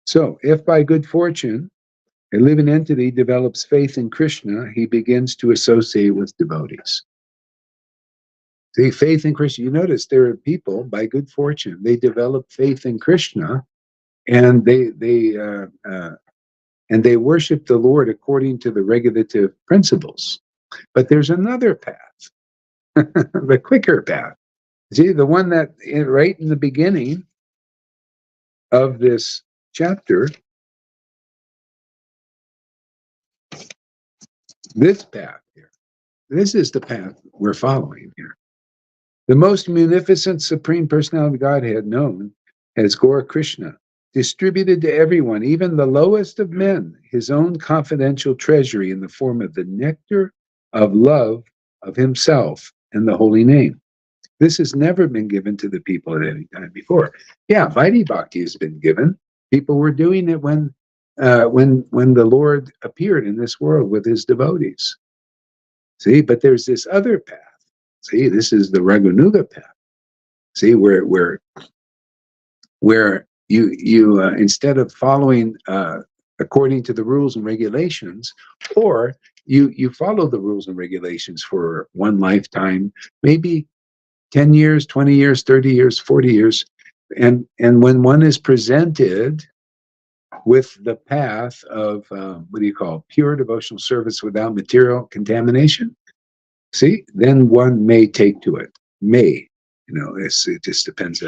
A: So, if by good fortune a living entity develops faith in Krishna, he begins to associate with devotees. See, faith in Krishna. You notice there are people by good fortune they develop faith in Krishna, and they worship the Lord according to the regulative principles. But there's another path, the quicker path. See, the one that right in the beginning of this chapter, this path here. This is the path we're following here. The most munificent Supreme Personality of Godhead known as Gaura Krishna distributed to everyone, even the lowest of men, his own confidential treasury in the form of the nectar of love of himself and the holy name. This has never been given to the people at any time before. Yeah, Vaidhi Bhakti has been given. People were doing it when the Lord appeared in this world with his devotees. See, but there's this other path. See, this is the Raghunuga path. See, where you instead of following according to the rules and regulations, or you follow the rules and regulations for one lifetime, maybe 10 years, 20 years, 30 years, 40 years, and when one is presented with the path of pure devotional service without material contamination. See, then one may take to it. May, it just depends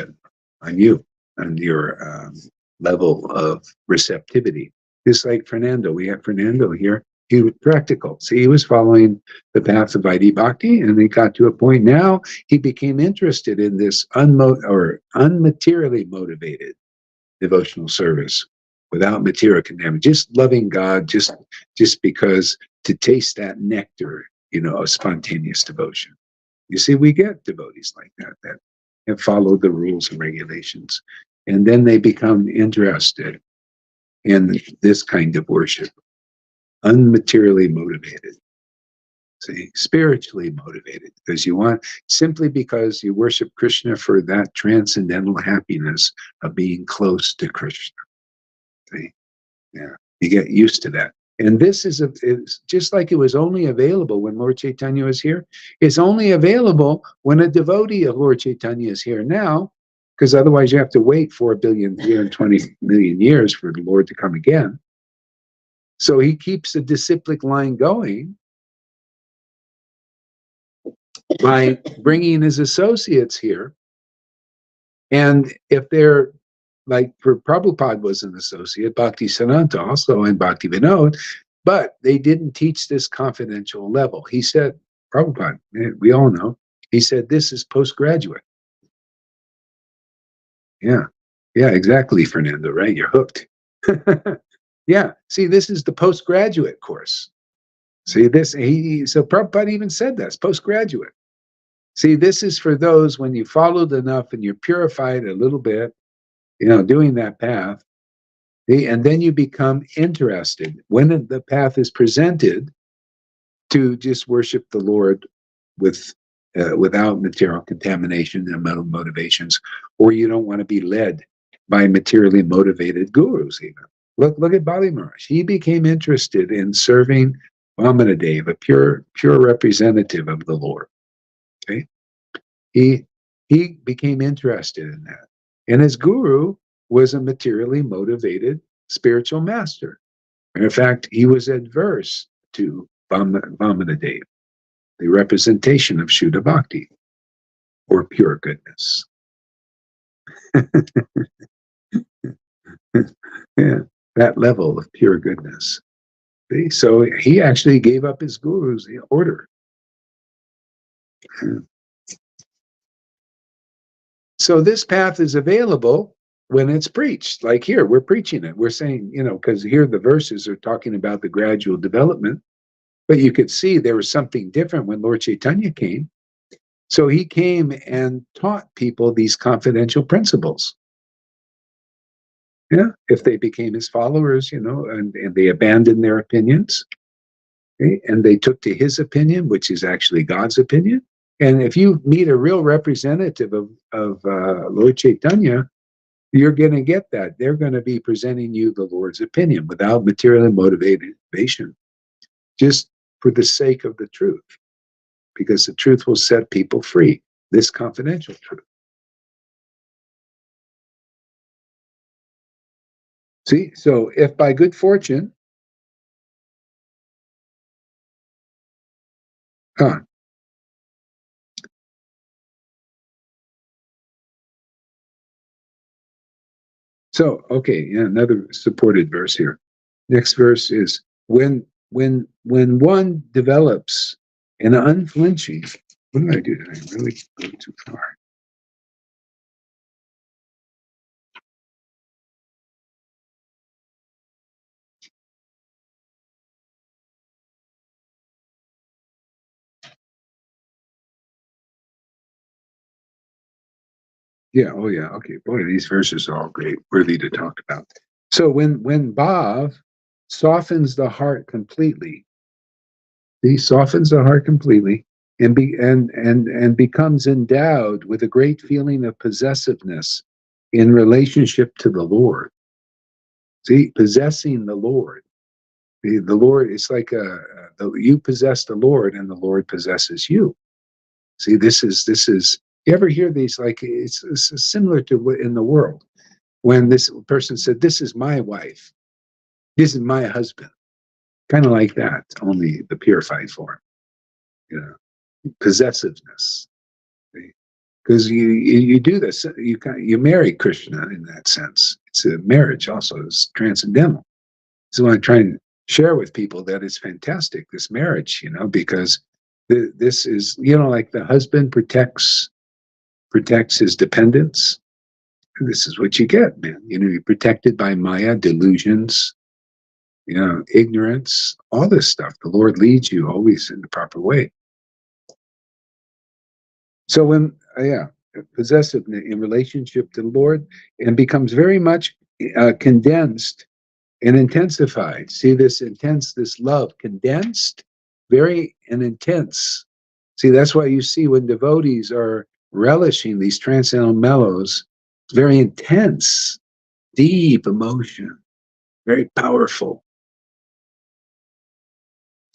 A: on you, on your level of receptivity. Just like Fernando, we have Fernando here. He was practical. See, he was following the path of Vaidhi Bhakti, and he got to a point now he became interested in this unmaterially motivated devotional service without material contamination, just loving God, just because to taste that nectar, of spontaneous devotion. You see, we get devotees like that have followed the rules and regulations, and then they become interested in this kind of worship, unmaterially motivated. See, spiritually motivated, simply because you worship Krishna for that transcendental happiness of being close to Krishna. See? Yeah, you get used to that. And this is just like it was only available when Lord Chaitanya was here. It's only available when a devotee of Lord Chaitanya is here now, because otherwise you have to wait 4,320,000,000 years for the Lord to come again. So he keeps the disciplic line going by bringing his associates here. And if they're like, for Prabhupada was an associate, Bhakti Siddhanta also, and Bhakti Vinod, but they didn't teach this confidential level. He said, Prabhupada, we all know, he said, this is postgraduate. Yeah, exactly, Fernando, right? You're hooked. Yeah, see, this is the postgraduate course. See, so Prabhupada even said this, postgraduate. See, this is for those when you followed enough and you're purified a little bit, doing that path, and then you become interested when the path is presented to just worship the Lord without material contamination and mental motivations, or you don't want to be led by materially motivated gurus even. Look at Bali Maharaj. He became interested in serving Vamanadev, a pure representative of the Lord. Okay, he became interested in that, and his guru was a materially motivated spiritual master. And in fact, he was adverse to Vamanadeva, the representation of Shuddha Bhakti, or pure goodness. Yeah, that level of pure goodness. See? So he actually gave up his guru's order. So this path is available when it's preached. Like here, we're preaching it. We're saying, because here the verses are talking about the gradual development, but you could see there was something different when Lord Chaitanya came. So he came and taught people these confidential principles. Yeah, if they became his followers, and they abandoned their opinions, okay, and they took to his opinion, which is actually God's opinion. And if you meet a real representative of Lord Chaitanya, you're going to get that. They're going to be presenting you the Lord's opinion without materially motivation, just for the sake of the truth, because the truth will set people free, this confidential truth. See, so if by good fortune, So, okay, yeah, another supported verse here. Next verse is when one develops an unflinching. What did I do? Did I really go too far? Yeah. Oh, yeah. Okay. Boy, these verses are all great, worthy to talk about. So when Bhav softens the heart completely, he softens the heart completely and becomes endowed with a great feeling of possessiveness in relationship to the Lord. See, possessing the Lord. The Lord, it's like you possess the Lord and the Lord possesses you. See, this is, you ever hear these, like, it's similar to what in the world, when this person said, this is my wife, this is my husband, kind of like that, only the purified form, possessiveness. Because you do this, you marry Krishna in that sense. It's a marriage also, it's transcendental. So I try and share with people that it's fantastic, this marriage, because this is, like the husband protects his dependents. This is what you get, man. You're protected by Maya, delusions, ignorance, all this stuff. The Lord leads you always in the proper way. So when, possessiveness in relationship to the Lord, and becomes very much condensed and intensified. See this love condensed, very and intense. See, that's why you see when devotees are relishing these transcendental mellows, it's very intense, deep emotion, very powerful.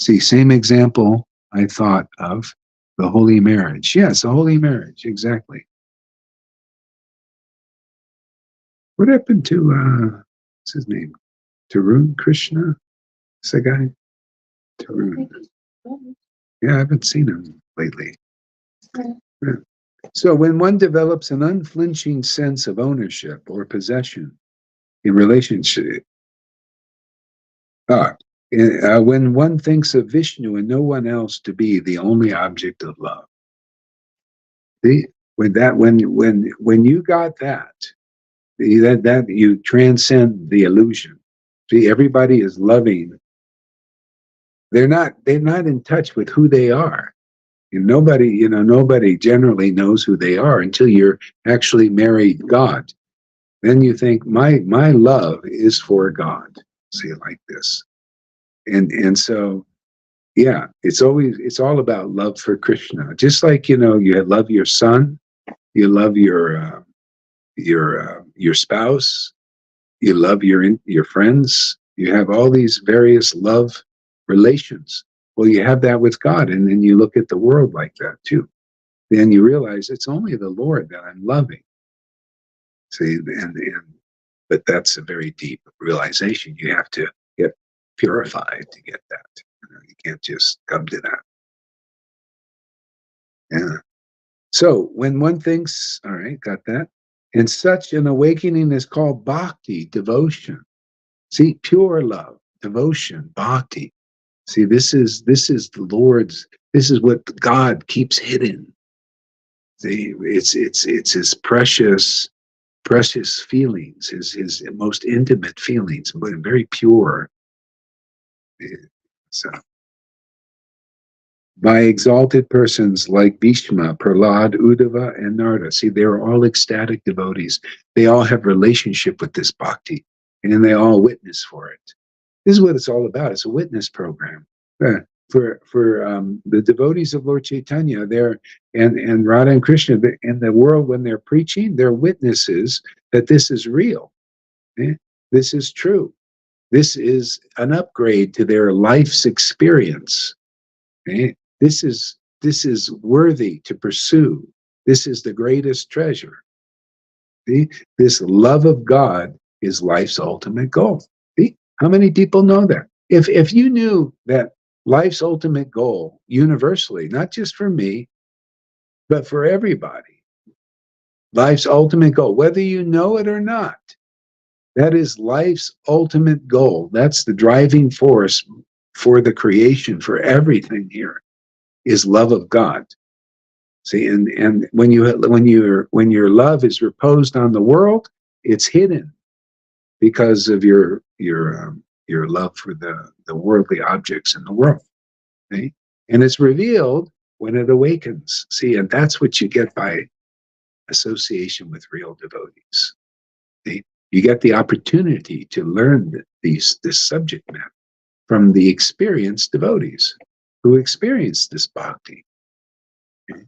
A: See, same example I thought of the holy marriage. Yes, a holy marriage, exactly. What happened to what's his name? Tarun Krishna? Is that guy? Tarun. Yeah, I haven't seen him lately. Yeah. So when one develops an unflinching sense of ownership or possession in relationship, when one thinks of Vishnu and no one else to be the only object of love, see, when you got that, that you transcend the illusion. See, everybody is loving. They're not in touch with who they are. Nobody generally knows who they are until you're actually married God. Then you think, my love is for God. See it like this. And so, yeah, it's all about love for Krishna. Just like, you love your son, you love your spouse, you love your friends, you have all these various love relations. Well, you have that with God, and then you look at the world like that too. Then you realize it's only the Lord that I'm loving. See, but that's a very deep realization you have to get purified to get that. You can't just come to that. Yeah. So when one thinks, all right, got that? And such an awakening is called bhakti, devotion. See, pure love, devotion, bhakti. See, this is the Lord's. This is what God keeps hidden. See, it's his precious feelings, his most intimate feelings, but very pure. So, by exalted persons like Bhishma, Prahlad, Uddhava, and Narada. See, they're all ecstatic devotees. They all have relationship with this bhakti, and they all witness for it. This is what it's all about. It's a witness program. For the devotees of Lord Chaitanya, and Radha and Krishna in the world when they're preaching, they're witnesses that this is real. This is true. This is an upgrade to their life's experience. This is worthy to pursue. This is the greatest treasure. See? This love of God is life's ultimate goal. See? How many people know that? If you knew that life's ultimate goal, universally, not just for me, but for everybody, life's ultimate goal, whether you know it or not, that is life's ultimate goal. That's the driving force for the creation, for everything here, is love of God. See, and when your love is reposed on the world, it's hidden because of your love for the worldly objects in the world. See? And it's revealed when it awakens. See, and that's what you get by association with real devotees. See? You get the opportunity to learn this subject matter from the experienced devotees who experience this bhakti. Okay?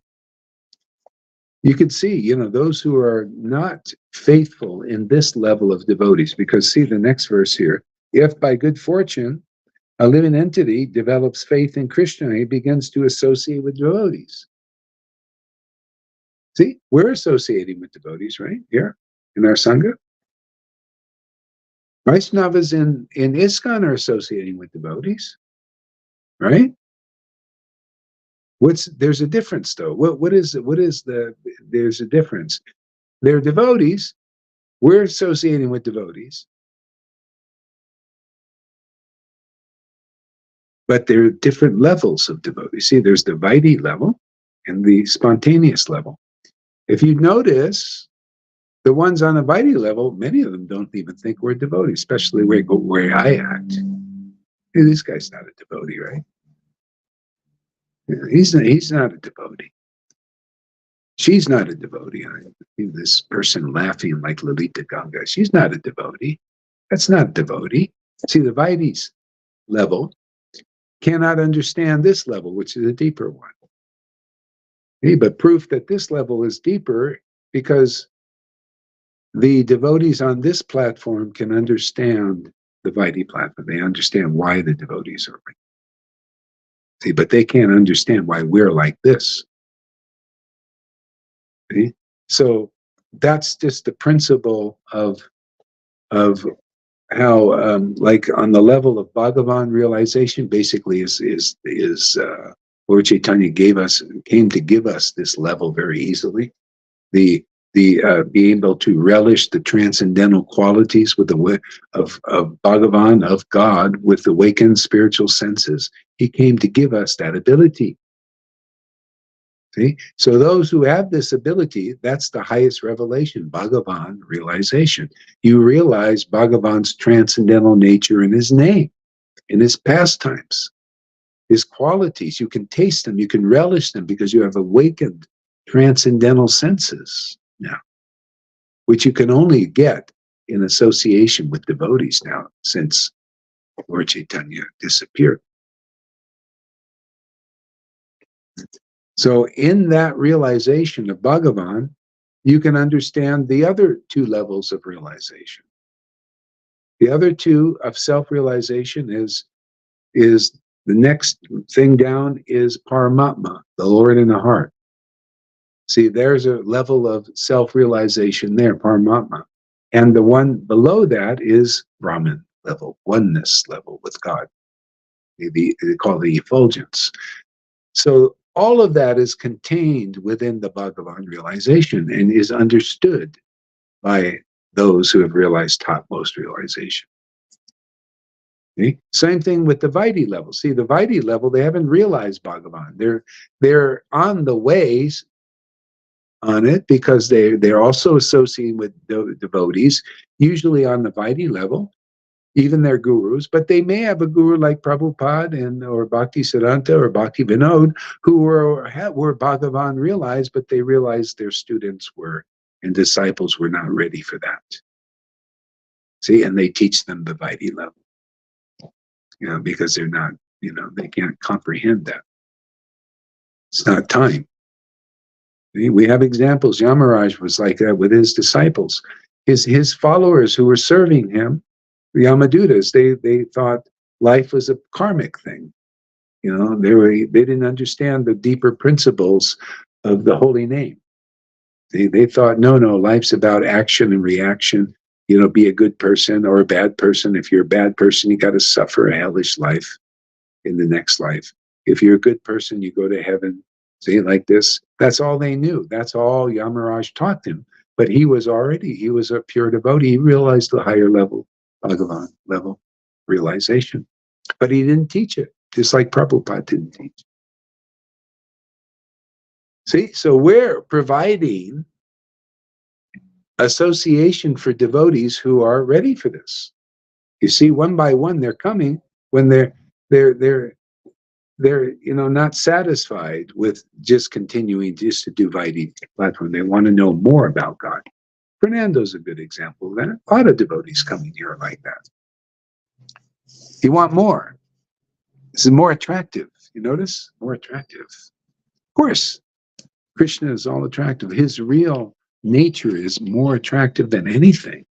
A: You can see, those who are not faithful in this level of devotees, because see the next verse here, if by good fortune a living entity develops faith in Krishna, he begins to associate with devotees. See, we're associating with devotees right here in our Sangha. Vaishnavas in ISKCON are associating with devotees, right? There's a difference though. There's a difference. They're devotees. We're associating with devotees. But there are different levels of devotee. See, there's the Vaidhi level and the spontaneous level. If you notice, the ones on the Vaidhi level, many of them don't even think we're devotees, especially where I act. Hey, this guy's not a devotee, right? He's not a devotee. She's not a devotee. This person laughing like Lalita Ganga, she's not a devotee. That's not a devotee. See, the Vaidhi's level cannot understand this level, which is a deeper one. But proof that this level is deeper because the devotees on this platform can understand the Vaidhi platform. They understand why the devotees are like. See, but they can't understand why we're like this. See? So that's just the principle of how, like on the level of Bhagavan realization, basically is Lord Chaitanya came to give us this level very easily. The being able to relish the transcendental qualities with of Bhagavan, of God, with awakened spiritual senses. He came to give us that ability. See? So those who have this ability, that's the highest revelation, Bhagavan realization. You realize Bhagavan's transcendental nature in his name, in his pastimes, his qualities. You can taste them, you can relish them because you have awakened transcendental senses now, which you can only get in association with devotees now, since Lord Chaitanya disappeared. So in that realization of Bhagavan, you can understand the other two levels of realization. The other two of self-realization is the next thing down is Paramatma, the Lord in the heart. See, there's a level of self-realization there, Paramatma. And the one below that is Brahman, level, oneness level with God. They call the effulgence. So all of that is contained within the Bhagavan realization and is understood by those who have realized topmost realization. Okay? Same thing with the Vaidhi level. See, the Vaidhi level, they haven't realized Bhagavan. They're on the ways on it because they're also associating with devotees, usually on the Vaidhi level, even their gurus, but they may have a guru like Prabhupada or Bhakti Siddhanta or Bhakti Vinod who were Bhagavan realized, but they realized their students were and disciples were not ready for that. See, and they teach them the Vaidhi level, because they're not, they can't comprehend that. It's not time. We have examples. Yamaraj was like that with his disciples. His followers who were serving him, the Yamadutas, they thought life was a karmic thing. They didn't understand the deeper principles of the holy name. They thought, no, life's about action and reaction. Be a good person or a bad person. If you're a bad person, you got to suffer a hellish life in the next life. If you're a good person, you go to heaven. See, like this. That's all they knew. That's all Yamaraj taught them. But he was a pure devotee. He realized the higher level, Bhagavan level realization. But he didn't teach it, just like Prabhupada didn't teach. See, so we're providing association for devotees who are ready for this. You see, one by one, they're coming when they're not satisfied with just continuing just to do Vaidhi platform. They want to know more about God. Fernando's a good example of that. A lot of devotees coming here like that. You want more. This is more attractive. You notice? More attractive. Of course, Krishna is all attractive. His real nature is more attractive than anything.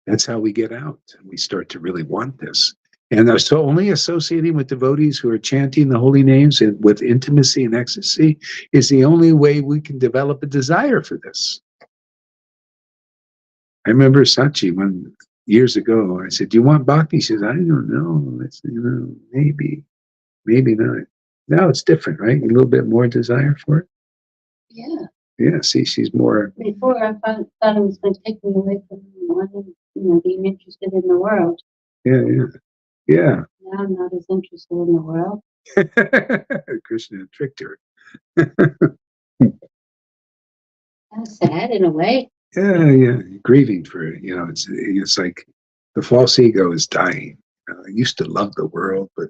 A: That's how we get out. We start to really want this. And so only associating with devotees who are chanting the holy names with intimacy and ecstasy is the only way we can develop a desire for this. I remember Sachi years ago, I said, do you want bhakti? She says, I don't know. Maybe not. Now it's different, right? A little bit more desire for it.
B: Yeah.
A: Yeah, see, she's more.
B: Before I thought it was going to take me away from being interested in the world.
A: Yeah.
B: Now I'm not as interested in the world.
A: Krishna tricked her.
B: That's sad in a way.
A: Yeah. Grieving for it. It's like the false ego is dying. I used to love the world, but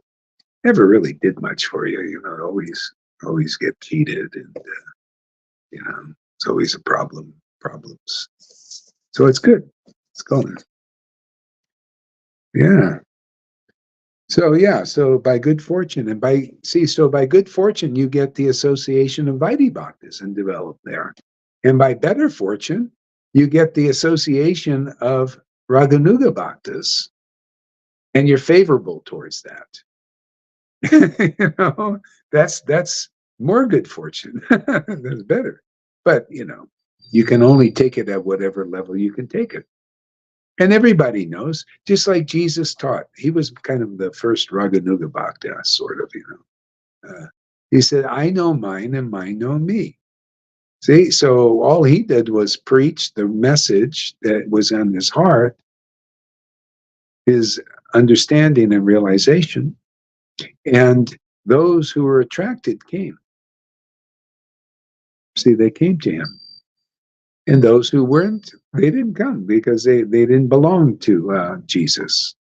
A: never really did much for you. Always get cheated, and it's always a problems. So it's good. It's going. Yeah. So by good fortune by good fortune, you get the association of Vaidhi Bhaktas and develop there. And by better fortune, you get the association of Raganuga Bhaktas, and you're favorable towards that. That's more good fortune. That's better. But, you can only take it at whatever level you can take it. And everybody knows, just like Jesus taught, he was kind of the first Raganuga Bhakta, sort of, he said, I know mine and mine know me. See, so all he did was preach the message that was on his heart, his understanding and realization, and those who were attracted came. See, they came to him. And those who weren't, they didn't come because they didn't belong to Jesus.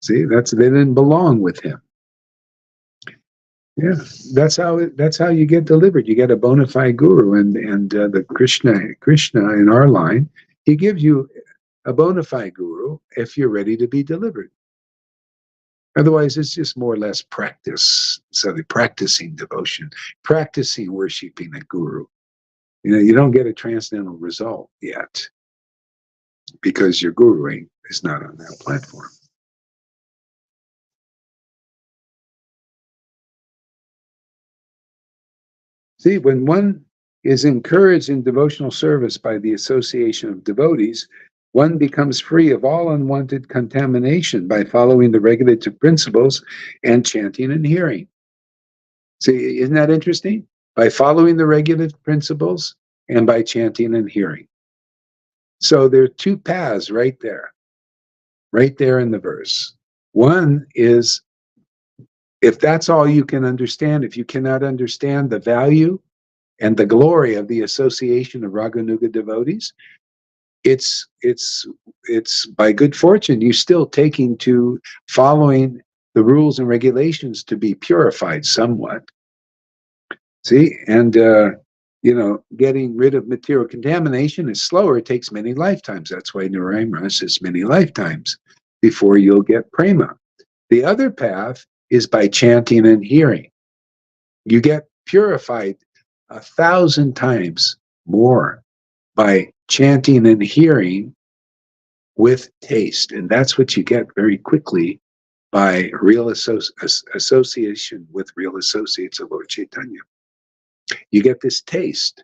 A: See, they didn't belong with him. Yeah, that's how you get delivered. You get a bona fide guru, and the Krishna in our line, he gives you a bona fide guru if you're ready to be delivered. Otherwise, it's just more or less practice. So they're practicing devotion, practicing worshiping a guru. You don't get a transcendental result yet because your guru is not on that platform. See, when one is encouraged in devotional service by the association of devotees, One becomes free of all unwanted contamination by following the regulative principles and chanting and hearing. See, isn't that interesting? By following the regulative principles and by chanting and hearing. So there are two paths right there in the verse. One is, if that's all you can understand, if you cannot understand the value and the glory of the association of Raganuga devotees, it's by good fortune you still taking to following the rules and regulations to be purified somewhat. See, and getting rid of material contamination is slower. It takes many lifetimes. That's why Naraimra says many lifetimes before you'll get prema. The other path is by chanting and hearing. You get purified 1,000 times more by chanting and hearing with taste. And that's what you get very quickly by real association with real associates of Lord Chaitanya. You get this taste,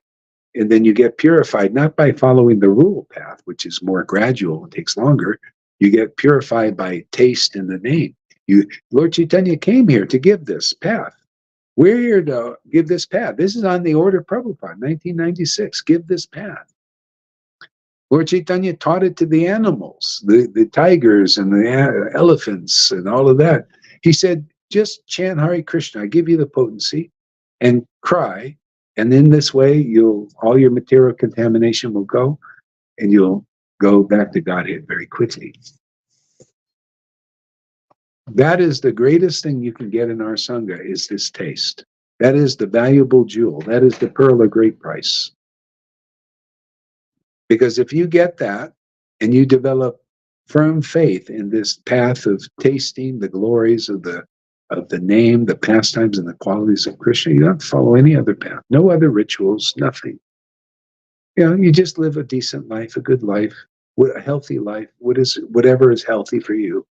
A: and then you get purified, not by following the rule path, which is more gradual and takes longer. You get purified by taste in the name. Lord Chaitanya came here to give this path. We're here to give this path. This is on the order of Prabhupada, 1996. Give this path. Lord Chaitanya taught it to the animals, the tigers and the elephants and all of that. He said, just chant Hare Krishna. I give you the potency, and cry. And in this way, all your material contamination will go, and you'll go back to Godhead very quickly. That is the greatest thing you can get in our Sangha, is this taste. That is the valuable jewel. That is the pearl of great price. Because if you get that, and you develop firm faith in this path of tasting the glories of the name, the pastimes, and the qualities of Krishna, you don't have to follow any other path. No other rituals, nothing. You just live a decent life, a good life, a healthy life, whatever is healthy for you.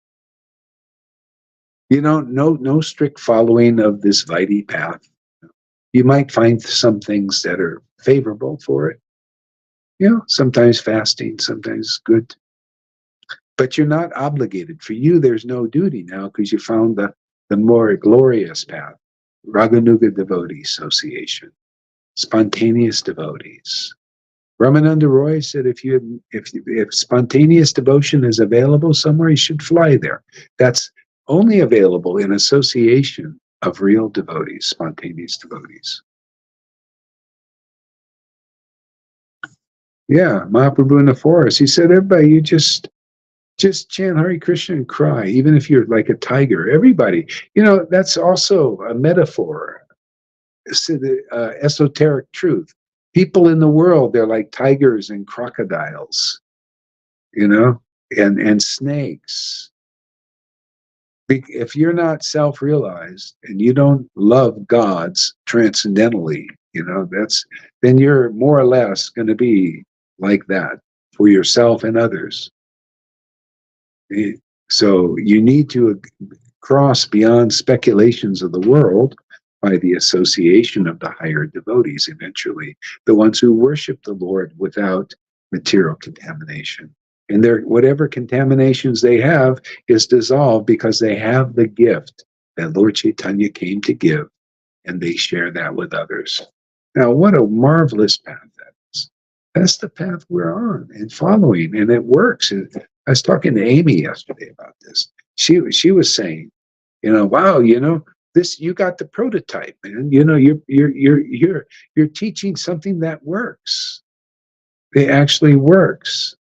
A: No strict following of this Vaidhi path. You might find some things that are favorable for it. Sometimes fasting, sometimes good. But you're not obligated. For you, there's no duty now because you found the more glorious path, Raganuga Devotee Association, spontaneous devotees. Ramananda Roy said if spontaneous devotion is available somewhere, you should fly there. That's only available in association of real devotees, spontaneous devotees. Yeah, Mahaprabhu in the forest, he said, everybody, you just chant Hare Krishna and cry, even if you're like a tiger. Everybody, that's also a metaphor. It's the esoteric truth. People in the world, they're like tigers and crocodiles, and snakes. If you're not self-realized and you don't love gods transcendentally, then you're more or less going to be like that for yourself and others. So you need to cross beyond speculations of the world by the association of the higher devotees, eventually, the ones who worship the Lord without material contamination. And whatever contaminations they have is dissolved because they have the gift that Lord Chaitanya came to give, and they share that with others. Now, what a marvelous path that is. That's the path we're on and following, and it works. I was talking to Amy yesterday about this. She was saying, wow, this, you got the prototype, man. You're teaching something that works. It actually works.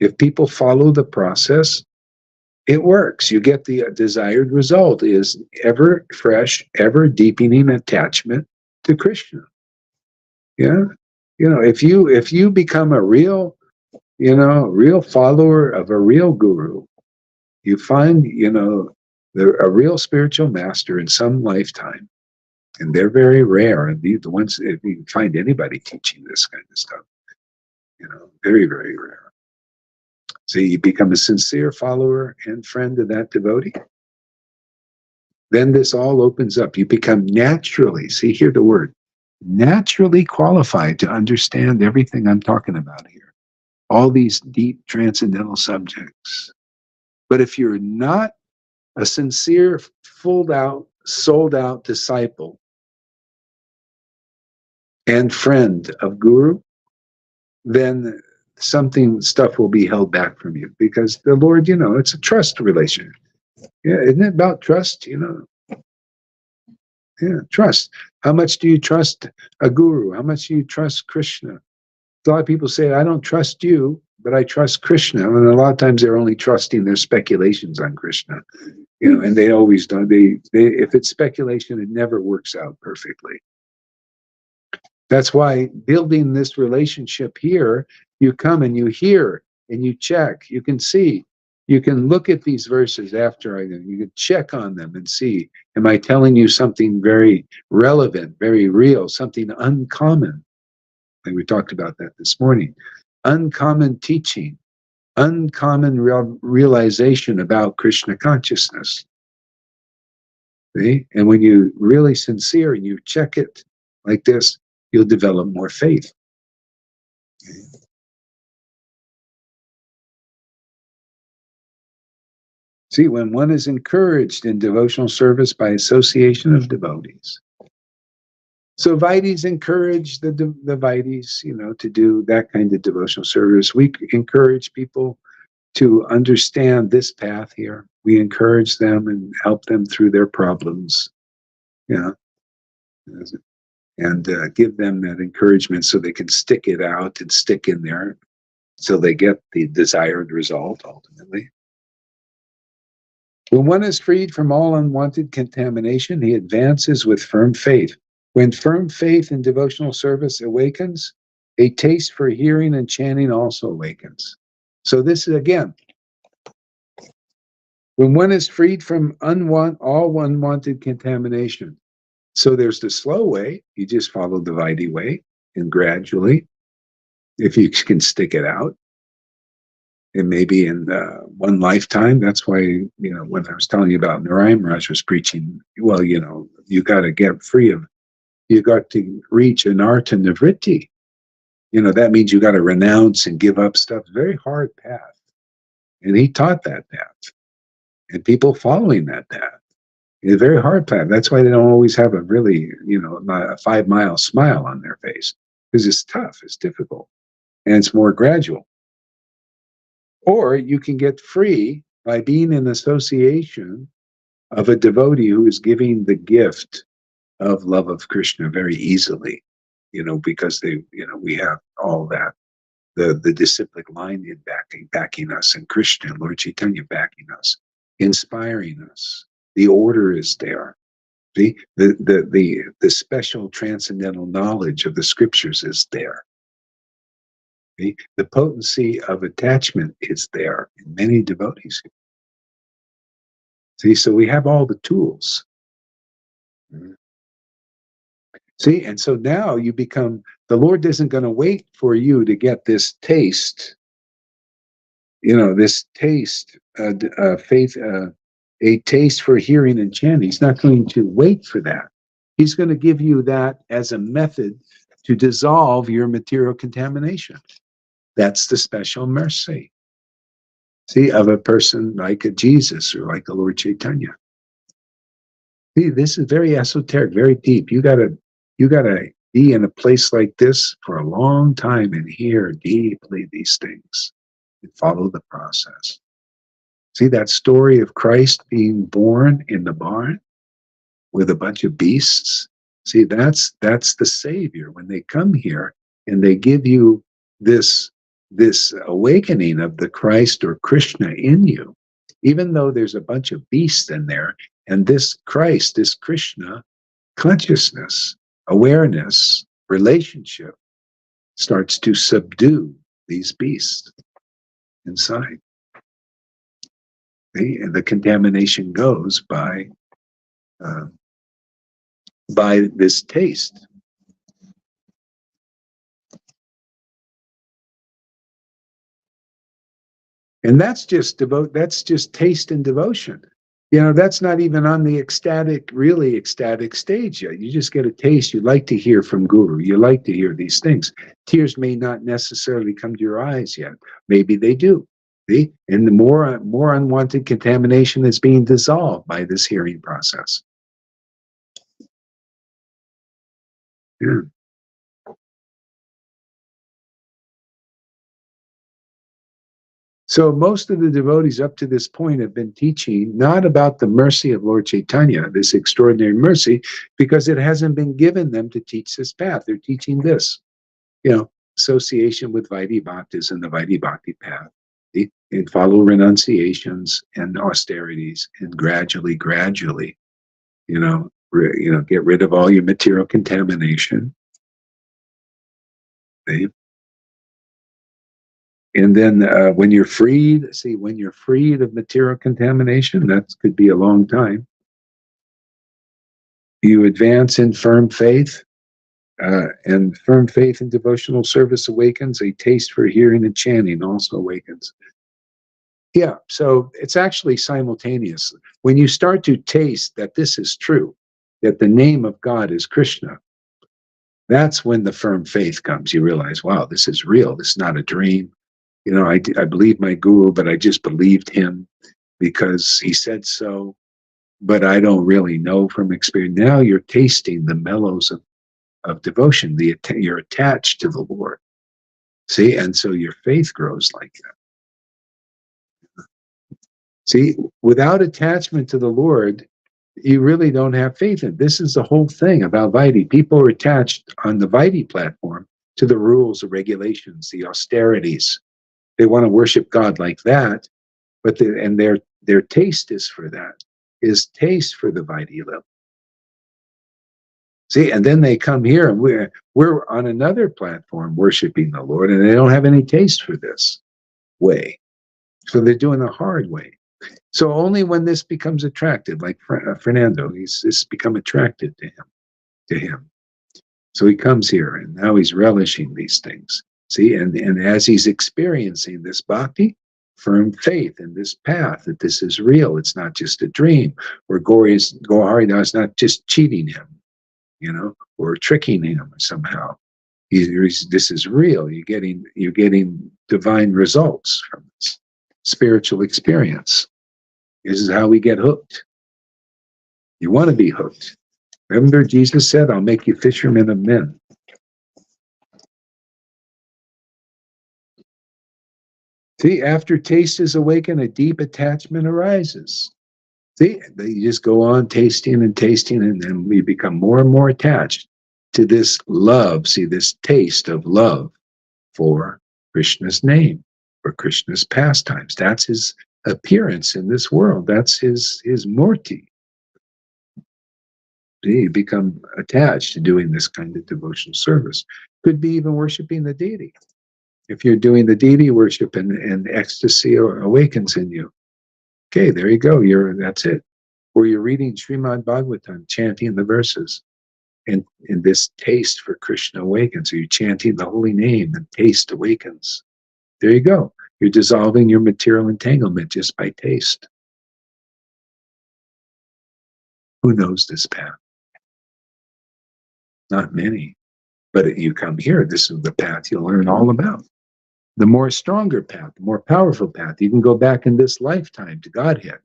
A: If people follow the process, it works. You get the desired result, is ever fresh, ever deepening attachment to Krishna. Yeah. If you become a real follower of a real guru, you find, a real spiritual master in some lifetime, and they're very rare. And the ones, if you find anybody teaching this kind of stuff, very, very rare. So you become a sincere follower and friend of that devotee. Then this all opens up. You become naturally, see here the word, naturally qualified to understand everything I'm talking about here. all these deep transcendental subjects. But if you're not a sincere, sold out disciple and friend of Guru, then stuff will be held back from you, because the Lord, it's a trust relation. Yeah, isn't it about trust? Yeah, trust. How much do you trust a guru? How much do you trust Krishna? A lot of people say, I don't trust you, but I trust Krishna. And a lot of times they're only trusting their speculations on Krishna. And they always don't. If it's speculation, it never works out perfectly. That's why building this relationship here, you come and you hear and you check. You can see. You can look at these verses after you can check on them and see, am I telling you something very relevant, very real, something uncommon? And we talked about that this morning. Uncommon teaching, uncommon realization about Krishna consciousness. See? And when you're really sincere and you check it like this, you'll develop more faith. See, when one is encouraged in devotional service by association of devotees. So Vaidis encourage the Vaidis, to do that kind of devotional service. We encourage people to understand this path here. We encourage them and help them through their problems, and give them that encouragement so they can stick it out and stick in there so they get the desired result ultimately. When one is freed from all unwanted contamination, he advances with firm faith. When firm faith in devotional service awakens, a taste for hearing and chanting also awakens. So this is, again, when one is freed from all unwanted contamination. So there's the slow way. You just follow the Vaidhi way, and gradually, if you can stick it out, and maybe in one lifetime. That's why, when I was telling you about Narayan Maharaj was preaching, well, you got to get free of, you got to reach anartha nivritti. That means you got to renounce and give up stuff. Very hard path. And he taught that path. And people following that path. It's a very hard path. That's why they don't always have a really, a 5-mile smile on their face. Because it's tough, it's difficult, and it's more gradual. Or you can get free by being in association of a devotee who is giving the gift of love of Krishna very easily, because we have all that, the disciplic lineage backing us, and Krishna and Lord Chaitanya backing us, inspiring us. The order is there. The special transcendental knowledge of the scriptures is there. The potency of attachment is there in many devotees. See, so we have all the tools. See, and so now you become, the Lord isn't going to wait for you to get this taste, this taste, faith, a taste for hearing and chanting. He's not going to wait for that. He's going to give you that as a method to dissolve your material contamination. That's the special mercy. See, of a person like a Jesus or like the Lord Chaitanya. See, this is very esoteric, very deep. You gotta be in a place like this for a long time and hear deeply these things and follow the process. See that story of Christ being born in the barn with a bunch of beasts? See, that's the Savior. When they come here and they give you this awakening of the Christ or Krishna in you, even though there's a bunch of beasts in there, and this Christ, this Krishna consciousness, awareness, relationship starts to subdue these beasts inside. See? And the contamination goes by this taste. And that's just taste and devotion. You know, that's not even on the ecstatic, really ecstatic stage yet. You just get a taste. You like to hear from Guru. You like to hear these things. Tears may not necessarily come to your eyes yet. Maybe they do. See? And the more unwanted contamination is being dissolved by this hearing process. Yeah. So most of the devotees up to this point have been teaching not about the mercy of Lord Chaitanya, this extraordinary mercy, because it hasn't been given them to teach this path. They're teaching this, you know, association with Vaidhi Bhaktas and the Vaidhi Bhakti path. And follow renunciations and austerities, and gradually, get rid of all your material contamination. See? And then when you're freed of material contamination, that could be a long time. You advance in firm faith, and firm faith in devotional service awakens. A taste for hearing and chanting also awakens. Yeah, so it's actually simultaneous. When you start to taste that this is true, that the name of God is Krishna, that's when the firm faith comes. You realize, wow, this is real. This is not a dream. You know, I believe my guru, but I just believed him because he said so, but I don't really know from experience. Now you're tasting the mellows of devotion. You're attached to the Lord. See, and so your faith grows like that. See, without attachment to the Lord, you really don't have faith in. This is the whole thing about Vaidhi. People are attached on the Vaidhi platform to the rules, the regulations, the austerities. They want to worship God like that, but their taste is for that, is taste for the Vaidhi level. See, and then they come here and we're on another platform worshiping the Lord, and they don't have any taste for this way. So they're doing the hard way. So only when this becomes attractive, like Fernando, it's become attracted to him. So he comes here and now he's relishing these things. See, and as he's experiencing this bhakti, firm faith in this path, that this is real, it's not just a dream, or Gaurharidas is not just cheating him, or tricking him somehow. This is real. You're getting divine results from this spiritual experience. This is how we get hooked. You want to be hooked. Remember, Jesus said, I'll make you fishermen of men. See, after taste is awakened, a deep attachment arises. See, you just go on tasting, and then we become more and more attached to this love. See, this taste of love for Krishna's name, for Krishna's pastimes. That's his appearance in this world. That's his murti. You become attached to doing this kind of devotional service. Could be even worshiping the deity. If you're doing the deity worship and ecstasy awakens in you, okay, there you go. That's it. Or you're reading Srimad Bhagavatam, chanting the verses, and this taste for Krishna awakens. Or you're chanting the holy name, and taste awakens. There you go. You're dissolving your material entanglement just by taste. Who knows this path? Not many. But you come here, this is the path you'll learn all about. The more stronger path, the more powerful path. You can go back in this lifetime to Godhead.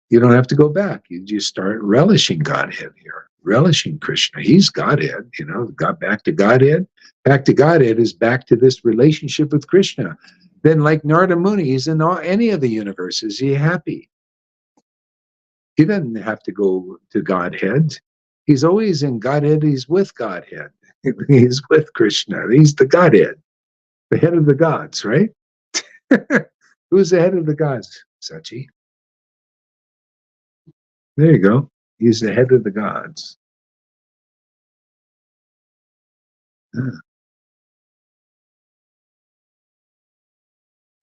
A: You don't have to go back. You just start relishing Godhead here, relishing Krishna. He's Godhead, got back to Godhead. Back to Godhead is back to this relationship with Krishna. Then, like Narada Muni, he's in any of the universes. He's happy. He doesn't have to go to Godhead. He's always in Godhead. He's with Godhead. He's with Krishna. He's the Godhead, the head of the gods, right? Who's the head of the gods, Sachi? There you go. He's the head of the gods. Oh,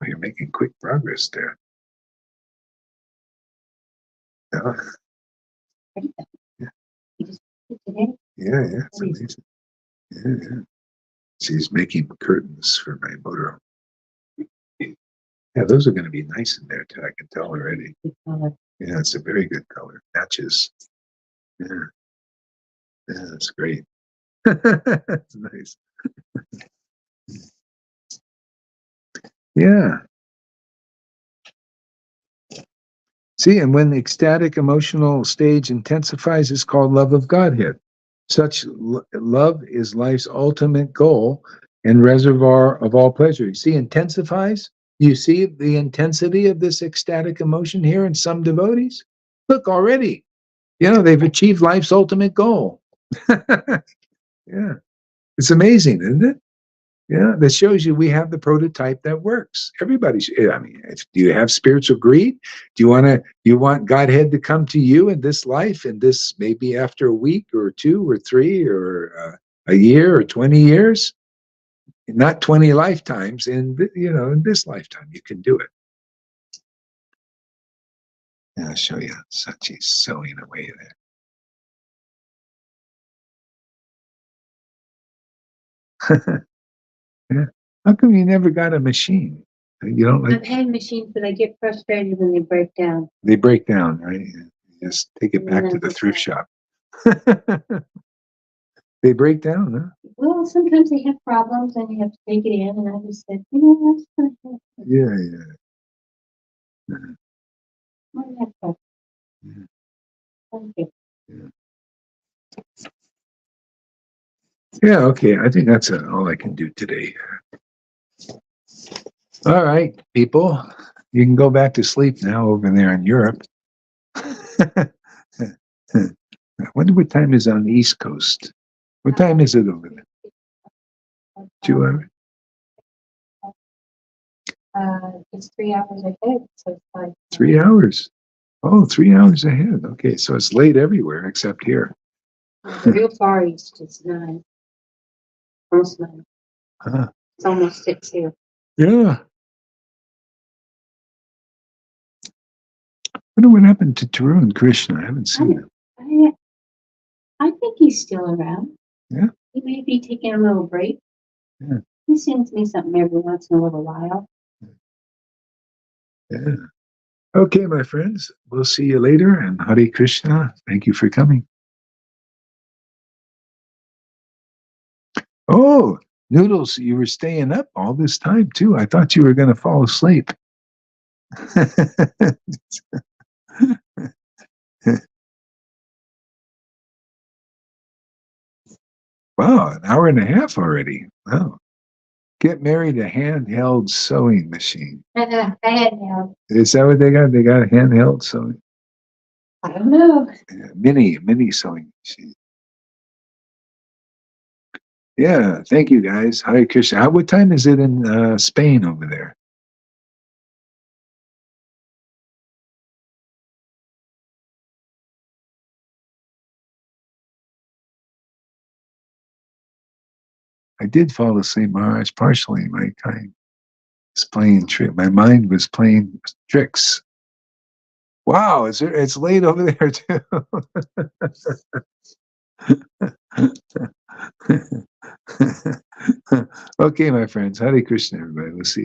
A: you're making quick progress there. Oh, yeah, it's amazing. Yeah. She's making curtains for my motor. Yeah, those are going to be nice in there too. I can tell already. Yeah, it's a very good color. Matches. Yeah, yeah, that's great. That's nice. Yeah. See, and when the ecstatic emotional stage intensifies, it's called love of Godhead. Such love is life's ultimate goal and reservoir of all pleasure. You see, intensifies. You see the intensity of this ecstatic emotion here in some devotees? Look, already, they've achieved life's ultimate goal. Yeah, it's amazing, isn't it? Yeah, that shows you we have the prototype that works. Everybody's. I mean, do you have spiritual greed? Do you want Godhead to come to you in this life, and this maybe after a week or two or three or a year or 20 years? Not 20 lifetimes. In this lifetime, you can do it. And I'll show you. Sachi's sewing away there. Yeah. How come you never got a machine? You don't like?
B: I've had machines, but I get frustrated when they break down.
A: They break down, right? You just take it back to the thrift shop. They break down, huh?
B: Well, sometimes they have problems and you have to take it in, and I just said, I'm just going to take it.
A: Yeah.
B: Thank you.
A: Yeah, okay. I think that's all I can do today. All right, people. You can go back to sleep now over there in Europe. I wonder what time is on the East Coast. What time is it over there? 2 hours?
B: It's 3 hours ahead, so it's like
A: 3 hours. Oh, 3 hours ahead. Okay, so it's late everywhere except here.
B: the real Far East is 9. Almost 9. It's almost 6 here.
A: Yeah. I wonder what happened to Tarun Krishna. I haven't seen him.
B: I think he's still around.
A: Yeah.
B: He may be taking a little break.
A: Yeah.
B: He sends me something every once in a little while.
A: Yeah. Okay, my friends. We'll see you later. And Hare Krishna. Thank you for coming. Oh, Noodles, you were staying up all this time too. I thought you were going to fall asleep. Wow, an hour and a half already. Wow. Get married a handheld sewing machine.
B: Handheld.
A: Is that what they got? They got a handheld sewing?
B: I don't know.
A: Yeah, mini sewing machine. Yeah, thank you guys. Hare Krishna. What time is it in Spain over there? I did fall asleep, Maharaj, partially. My time was playing trick. My mind was playing tricks. Wow, it's late over there too. Okay, my friends. Hare Krishna, everybody. We'll see you.